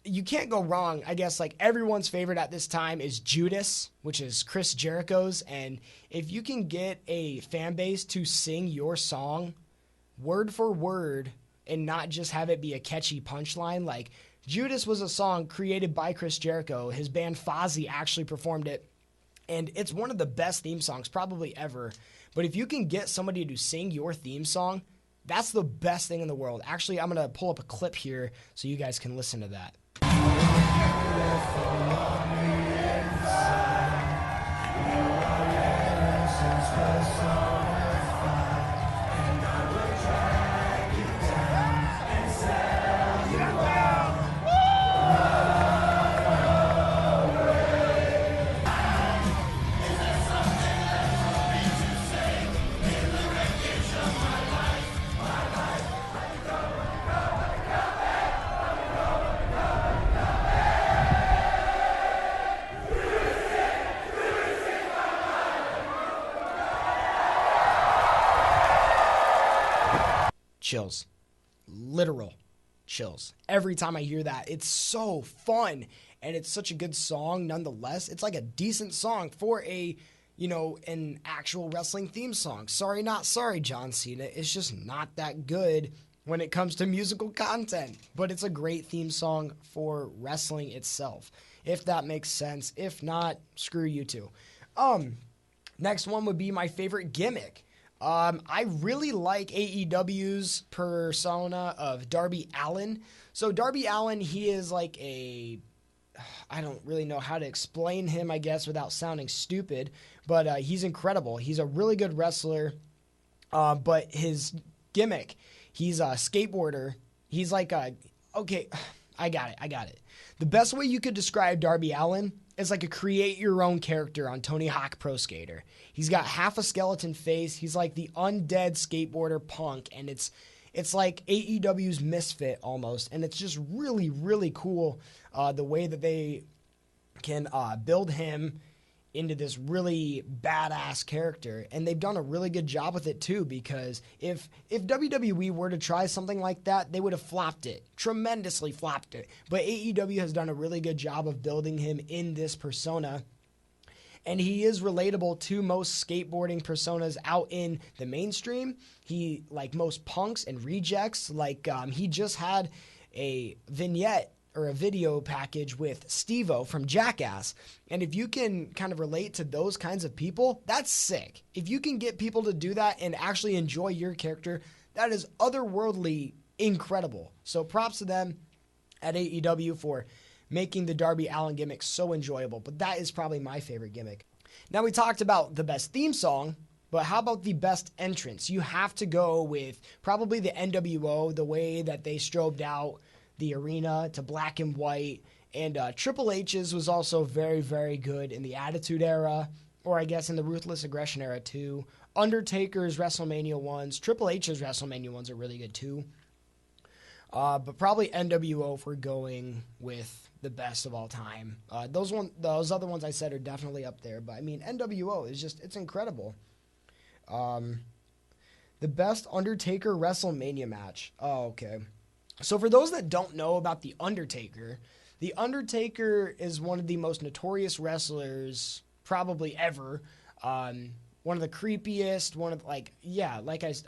you can't go wrong. I guess like everyone's favorite at this time is Judas, which is Chris Jericho's. And if you can get a fan base to sing your song word for word and not just have it be a catchy punchline, like Judas was a song created by Chris Jericho. His band Fozzy actually performed it, and it's one of the best theme songs probably ever. But if you can get somebody to sing your theme song, that's the best thing in the world. Actually, I'm going to pull up a clip here so you guys can listen to that. Chills. Literal chills. Every time I hear that, it's so fun, and it's such a good song nonetheless. It's like a decent song for a an actual wrestling theme song. Sorry, not sorry, John Cena. It's just not that good when it comes to musical content. But it's a great theme song for wrestling itself, if that makes sense. If not, screw you too. Next one would be my favorite gimmick. I really like AEW's persona of Darby Allin. So Darby Allin, he is like I don't really know how to explain him, I guess, without sounding stupid, but he's incredible. He's a really good wrestler, but his gimmick, he's a skateboarder. He's like okay, I got it. The best way you could describe Darby Allin is like a create-your-own character on Tony Hawk Pro Skater. He's got half a skeleton face. He's like the undead skateboarder punk, and it's like AEW's Misfit almost, and it's just really, really cool the way that they can build him into this really badass character, and they've done a really good job with it too, because if WWE were to try something like that, they would have flopped it, tremendously flopped it, but AEW has done a really good job of building him in this persona. And he is relatable to most skateboarding personas out in the mainstream. He, like most punks and rejects, he just had a vignette or a video package with Steve-O from Jackass. And if you can kind of relate to those kinds of people, that's sick. If you can get people to do that and actually enjoy your character, that is otherworldly incredible. So props to them at AEW for making the Darby Allin gimmick so enjoyable. But that is probably my favorite gimmick. Now, we talked about the best theme song, but how about the best entrance? You have to go with probably the NWO, the way that they strobed out the arena to black and white. And Triple H's was also very, very good in the Attitude Era, or I guess in the Ruthless Aggression Era too. Undertaker's WrestleMania ones, Triple H's WrestleMania ones are really good too. But probably NWO if we're going with the best of all time. Those other ones I said are definitely up there. But I mean, NWO is it's incredible. The best Undertaker WrestleMania match. Oh, okay. So for those that don't know about The Undertaker is one of the most notorious wrestlers probably ever. One of the creepiest,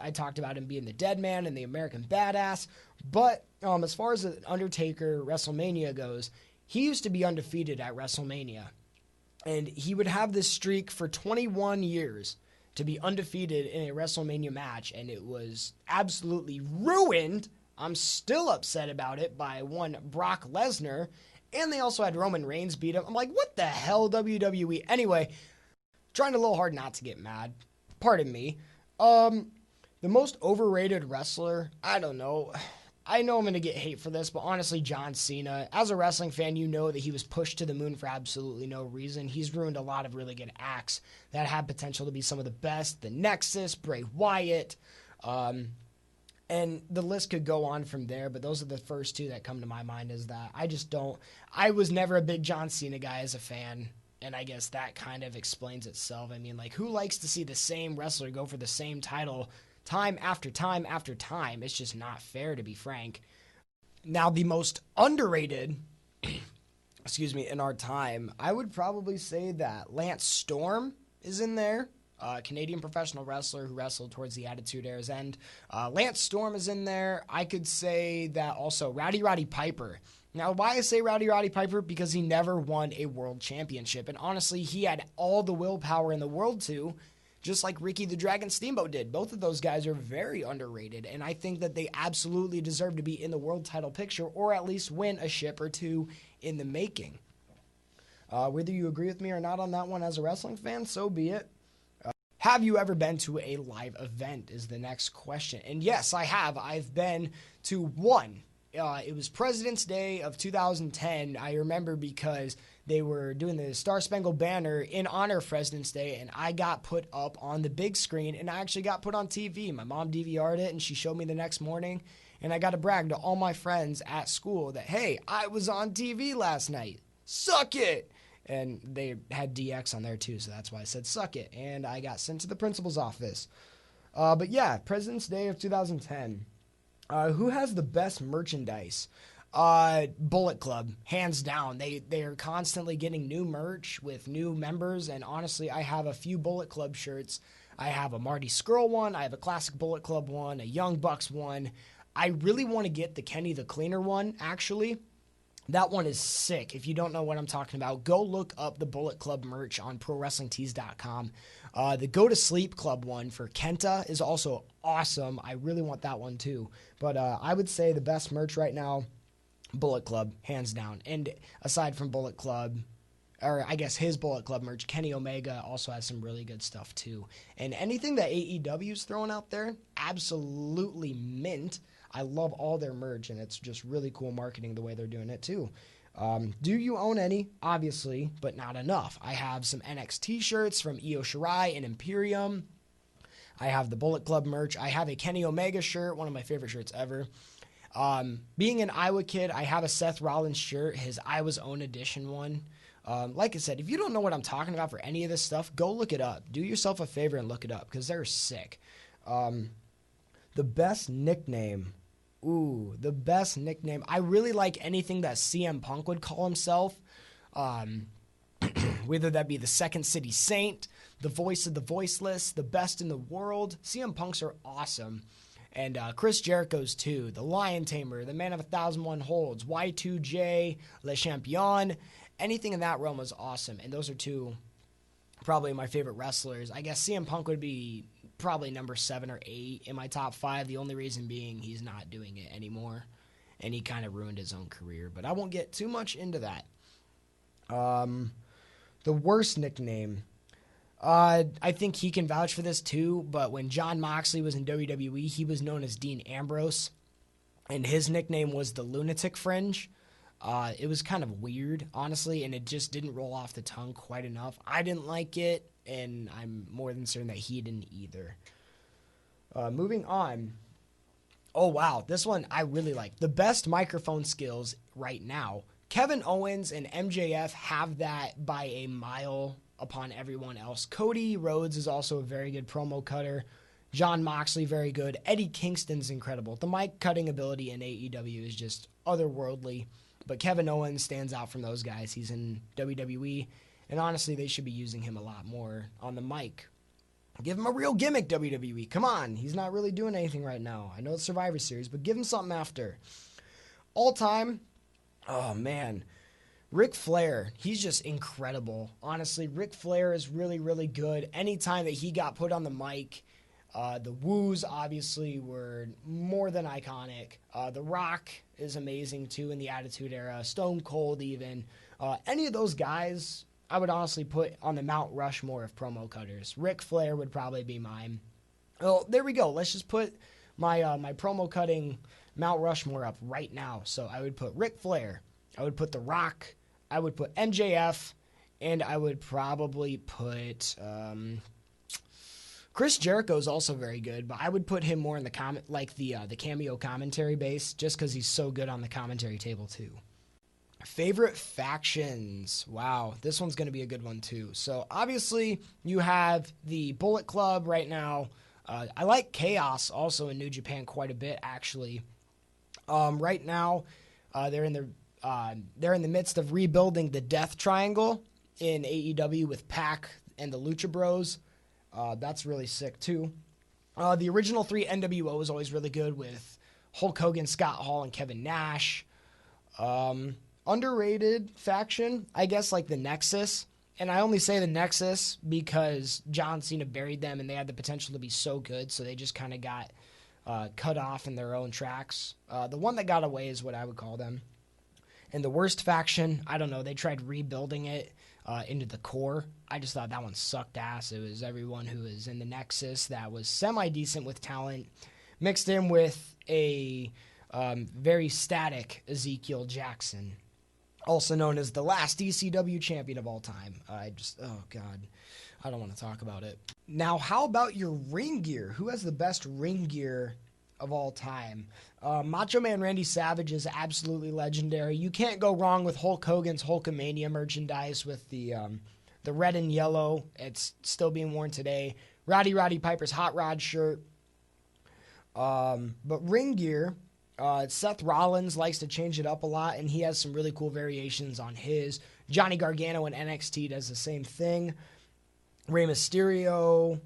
I talked about him being the Dead Man and the American Badass. But as far as the Undertaker WrestleMania goes, he used to be undefeated at WrestleMania. And he would have this streak for 21 years to be undefeated in a WrestleMania match. And it was absolutely ruined. I'm still upset about it by one Brock Lesnar. And they also had Roman Reigns beat him. I'm like, what the hell, WWE? Anyway, trying a little hard not to get mad. Pardon me. The most overrated wrestler, I don't know. I know I'm going to get hate for this, but honestly, John Cena. As a wrestling fan, you know that he was pushed to the moon for absolutely no reason. He's ruined a lot of really good acts that had potential to be some of the best. The Nexus, Bray Wyatt, and the list could go on from there, but those are the first two that come to my mind is that I was never a big John Cena guy as a fan. And I guess that kind of explains itself. I mean, like, who likes to see the same wrestler go for the same title time after time after time? It's just not fair, to be frank. Now, the most underrated, in our time, I would probably say that Lance Storm is in there. Canadian professional wrestler who wrestled towards the Attitude Era's end. Lance Storm is in there. I could say that also Rowdy Piper. Now, why I say Rowdy Piper? Because he never won a world championship. And honestly, he had all the willpower in the world to, just like Ricky the Dragon Steamboat did. Both of those guys are very underrated. And I think that they absolutely deserve to be in the world title picture or at least win a ship or two in the making. Whether you agree with me or not on that one as a wrestling fan, so be it. Have you ever been to a live event is the next question. And yes, I have. I've been to one. It was President's Day of 2010. I remember because they were doing the Star Spangled Banner in honor of President's Day, and I got put up on the big screen, and I actually got put on TV. My mom DVR'd it, and she showed me the next morning, and I got to brag to all my friends at school that, hey, I was on TV last night. Suck it! And they had DX on there too, so that's why I said suck it, and I got sent to the principal's office. But yeah, President's Day of 2010. Who has the best merchandise? Bullet Club, hands down. They are constantly getting new merch with new members, and honestly, I have a few Bullet Club shirts. I have a Marty Skrull one, I have a classic Bullet Club one, a Young Bucks one. I really want to get the Kenny the Cleaner one, actually. That one is sick. If you don't know what I'm talking about, go look up the Bullet Club merch on ProWrestlingTees.com. The Go to Sleep Club one for Kenta is also awesome. I really want that one too. But I would say the best merch right now, Bullet Club, hands down. And aside from Bullet Club, or I guess his Bullet Club merch, Kenny Omega also has some really good stuff too. And anything that AEW's throwing out there, absolutely mint. I love all their merch, and it's just really cool marketing the way they're doing it too. Do you own any? Obviously, but not enough. I have some NXT shirts from Io Shirai and Imperium. I have the Bullet Club merch. I have a Kenny Omega shirt, one of my favorite shirts ever. Being an Iowa kid, I have a Seth Rollins shirt, his Iowa's Own Edition one. Like I said, if you don't know what I'm talking about for any of this stuff, go look it up. Do yourself a favor and look it up, because they're sick. The best nickname. Ooh, the best nickname. I really like anything that CM Punk would call himself. Whether that be the Second City Saint, the voice of the voiceless, the best in the world. CM Punks are awesome. And Chris Jericho's too. The Lion Tamer, the Man of 1,001 Holds, Y2J, Le Champion. Anything in that realm was awesome. And those are two probably my favorite wrestlers. I guess CM Punk would be probably number 7 or 8 in my top 5. The only reason being he's not doing it anymore, and he kind of ruined his own career. But I won't get too much into that. The worst nickname. I think he can vouch for this too, but when Jon Moxley was in WWE, he was known as Dean Ambrose, and his nickname was the Lunatic Fringe. It was kind of weird, honestly, and it just didn't roll off the tongue quite enough. I didn't like it, and I'm more than certain that he didn't either. Moving on. Oh, wow. This one I really like. The best microphone skills right now. Kevin Owens and MJF have that by a mile upon everyone else. Cody Rhodes is also a very good promo cutter. Jon Moxley, very good. Eddie Kingston's incredible. The mic cutting ability in AEW is just otherworldly. But Kevin Owens stands out from those guys. He's in WWE. And honestly, they should be using him a lot more on the mic. Give him a real gimmick, WWE. Come on. He's not really doing anything right now. I know it's Survivor Series, but give him something after. All time, oh man, Ric Flair. He's just incredible. Honestly, Ric Flair is really, really good. Anytime that he got put on the mic, the woos obviously were more than iconic. The Rock is amazing too in the Attitude Era. Stone Cold even. Any of those guys I would honestly put on the Mount Rushmore of promo cutters. Ric Flair would probably be mine. Well, there we go. Let's just put my my promo cutting Mount Rushmore up right now. So I would put Ric Flair. I would put The Rock. I would put MJF. And I would probably put... Chris Jericho is also very good, but I would put him more in the the cameo commentary base, just because he's so good on the commentary table too. Favorite factions. Wow, this one's going to be a good one too. So obviously you have the Bullet Club right now. I like Chaos also in New Japan quite a bit actually. Right now they're in the midst of rebuilding the Death Triangle in AEW with Pac and the Lucha Bros. That's really sick too. The original 3 NWO was always really good with Hulk Hogan, Scott Hall, and Kevin Nash. Underrated faction, I guess, like the Nexus. And I only say the Nexus because John Cena buried them and they had the potential to be so good, so they just kind of got cut off in their own tracks. The one that got away is what I would call them. And the worst faction, I don't know, they tried rebuilding it into the core. I just thought that one sucked ass. It was everyone who was in the Nexus that was semi-decent with talent, mixed in with a very static Ezekiel Jackson, also known as the last ECW champion of all time. Oh God, I don't want to talk about it. Now, how about your ring gear? Who has the best ring gear of all time? Macho Man Randy Savage is absolutely legendary. You can't go wrong with Hulk Hogan's Hulkamania merchandise with the red and yellow. It's still being worn today. Roddy Piper's Hot Rod shirt. But ring gear, Seth Rollins likes to change it up a lot, and he has some really cool variations on his. Johnny Gargano in NXT does the same thing. Rey Mysterio.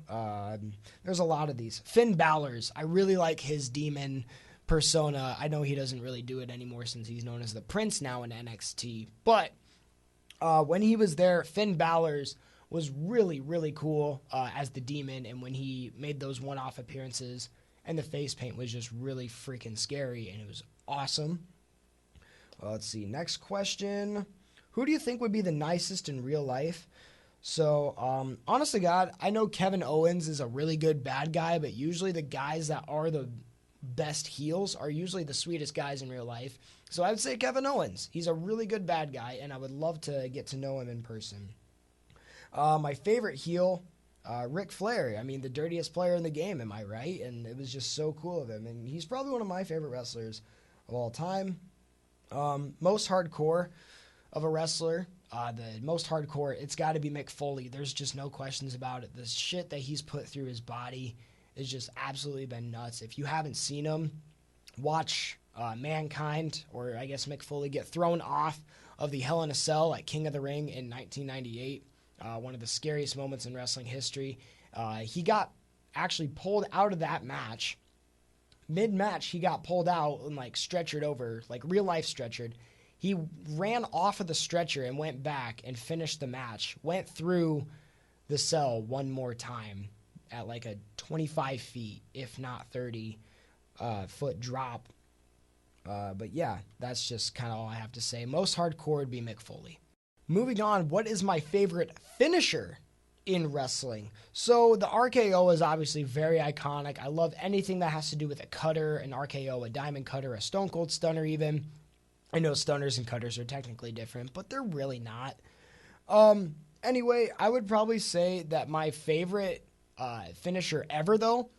There's a lot of these. Finn Balor's. I really like his demon persona. I know he doesn't really do it anymore since he's known as the Prince now in NXT. But when he was there, Finn Balor's was really, really cool as the demon. And when he made those one-off appearances, and the face paint was just really freaking scary, and it was awesome. Let's see. Next question. Who do you think would be the nicest in real life? So, honestly, God, I know Kevin Owens is a really good bad guy, but usually the guys that are the best heels are usually the sweetest guys in real life. So I would say Kevin Owens. He's a really good bad guy, and I would love to get to know him in person. My favorite heel, Ric Flair. I mean, the dirtiest player in the game, am I right? And it was just so cool of him. And he's probably one of my favorite wrestlers of all time. Most hardcore of a wrestler. The most hardcore, it's got to be Mick Foley. There's just no questions about it. The shit that he's put through his body has just absolutely been nuts. If you haven't seen him, watch Mankind, or I guess Mick Foley, get thrown off of the Hell in a Cell at King of the Ring in 1998. One of the scariest moments in wrestling history. He got actually pulled out of that match. Mid-match, he got pulled out and stretchered over, real life stretchered. He ran off of the stretcher and went back and finished the match. Went through the cell one more time at a 25 feet, if not 30 foot drop. But yeah, that's just kind of all I have to say. Most hardcore would be Mick Foley. Moving on, what is my favorite finisher in wrestling? So the RKO is obviously very iconic. I love anything that has to do with a cutter, an RKO, a diamond cutter, a stone cold stunner even. I know stunners and cutters are technically different, but they're really not. Anyway, I would probably say that my favorite finisher ever, though,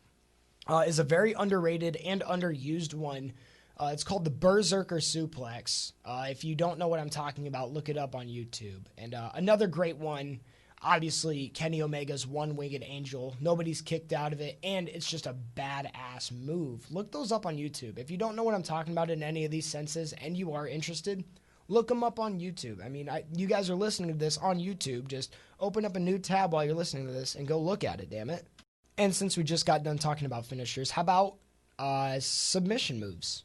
is a very underrated and underused one. It's called the Berserker Suplex. If you don't know what I'm talking about, look it up on YouTube. And another great one, obviously, Kenny Omega's One-Winged Angel. Nobody's kicked out of it, and it's just a badass move. Look those up on YouTube. If you don't know what I'm talking about in any of these senses and you are interested, look them up on YouTube. I mean, you guys are listening to this on YouTube. Just open up a new tab while you're listening to this and go look at it, damn it. And since we just got done talking about finishers, how about submission moves?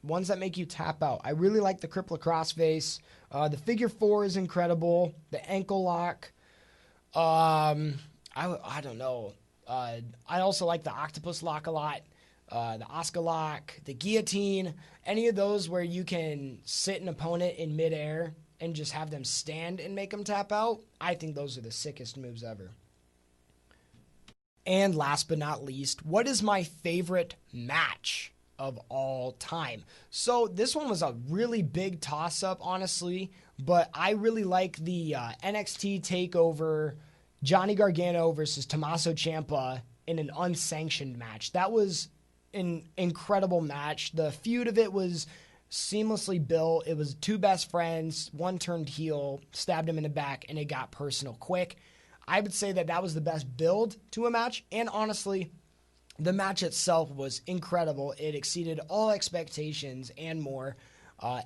Ones that make you tap out. I really like the crippler crossface. The figure four is incredible. The ankle lock. I don't know. I also like the octopus lock a lot. The Oscar lock, the guillotine, any of those where you can sit an opponent in midair and just have them stand and make them tap out. I think those are the sickest moves ever. And last but not least, what is my favorite match of all time? So this one was a really big toss-up, honestly, but I really like the NXT TakeOver Johnny Gargano versus Tommaso Ciampa in an unsanctioned match. That was an incredible match. The feud of it was seamlessly built. It was two best friends, one turned heel, stabbed him in the back, and it got personal quick. I would say that was the best build to a match, and honestly, the match itself was incredible. It exceeded all expectations and more.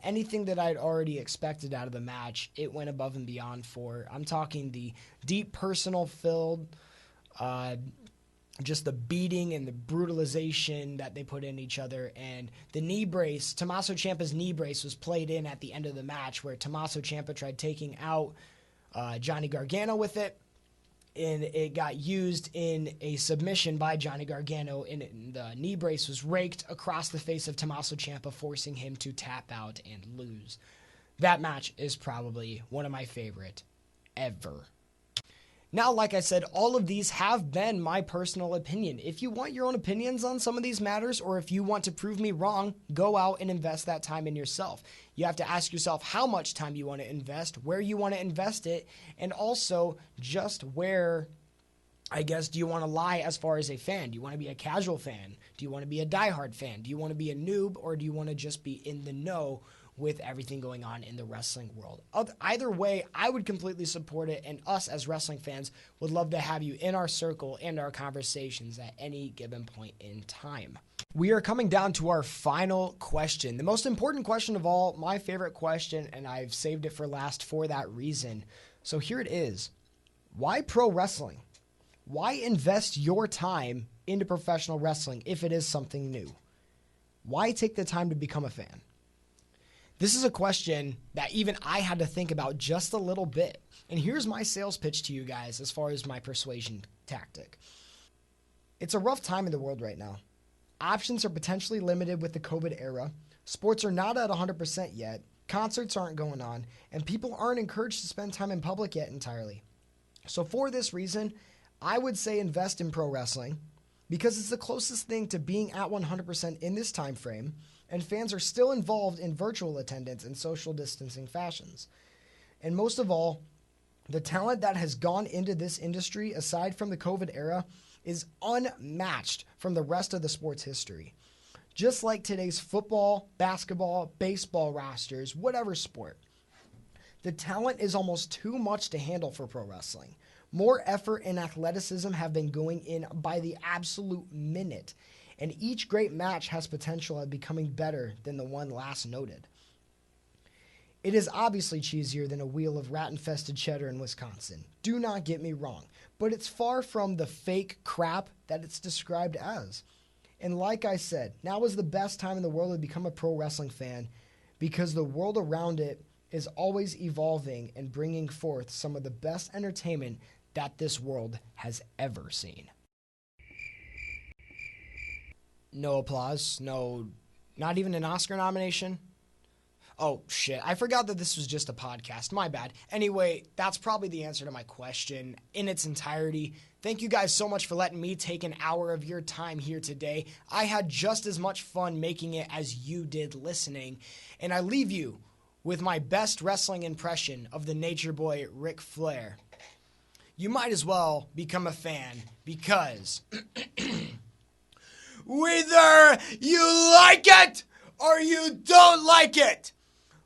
Anything that I'd already expected out of the match, it went above and beyond for. I'm talking the deep personal filled, just the beating and the brutalization that they put in each other, and the knee brace. Tommaso Ciampa's knee brace was played in at the end of the match where Tommaso Ciampa tried taking out Johnny Gargano with it, and it got used in a submission by Johnny Gargano, and the knee brace was raked across the face of Tommaso Ciampa, forcing him to tap out and lose. That match is probably one of my favorite ever. Now, like I said, all of these have been my personal opinion. If you want your own opinions on some of these matters, or if you want to prove me wrong, go out and invest that time in yourself. You have to ask yourself how much time you want to invest, where you want to invest it, and also just where, I guess, do you want to lie as far as a fan? Do you want to be a casual fan? Do you want to be a diehard fan? Do you want to be a noob, or do you want to just be in the know with everything going on in the wrestling world? Either way, I would completely support it, and us as wrestling fans would love to have you in our circle and our conversations at any given point in time. We are coming down to our final question. The most important question of all, my favorite question, and I've saved it for last for that reason. So here it is. Why pro wrestling? Why invest your time into professional wrestling if it is something new? Why take the time to become a fan? This is a question that even I had to think about just a little bit. And here's my sales pitch to you guys as far as my persuasion tactic. It's a rough time in the world right now. Options are potentially limited with the COVID era. Sports are not at 100% yet. Concerts aren't going on. And people aren't encouraged to spend time in public yet entirely. So for this reason, I would say invest in pro wrestling because it's the closest thing to being at 100% in this time frame, and fans are still involved in virtual attendance and social distancing fashions. And most of all, the talent that has gone into this industry, aside from the COVID era, is unmatched from the rest of the sports history. Just like today's football, basketball, baseball rosters, whatever sport. The talent is almost too much to handle for pro wrestling. More effort and athleticism have been going in by the absolute minute, and each great match has potential of becoming better than the one last noted. It is obviously cheesier than a wheel of rat-infested cheddar in Wisconsin. Do not get me wrong, but it's far from the fake crap that it's described as. And like I said, now is the best time in the world to become a pro wrestling fan because the world around it is always evolving and bringing forth some of the best entertainment that this world has ever seen. No applause, no, not even an Oscar nomination. Oh, shit. I forgot that this was just a podcast. My bad. Anyway, that's probably the answer to my question in its entirety. Thank you guys so much for letting me take an hour of your time here today. I had just as much fun making it as you did listening. And I leave you with my best wrestling impression of the Nature Boy Ric Flair. You might as well become a fan because whether you like it or you don't like it,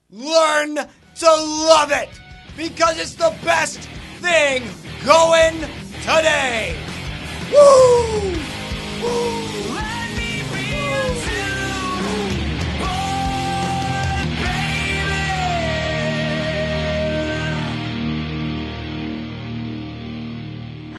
learn to love it because it's the best thing going today. Woo!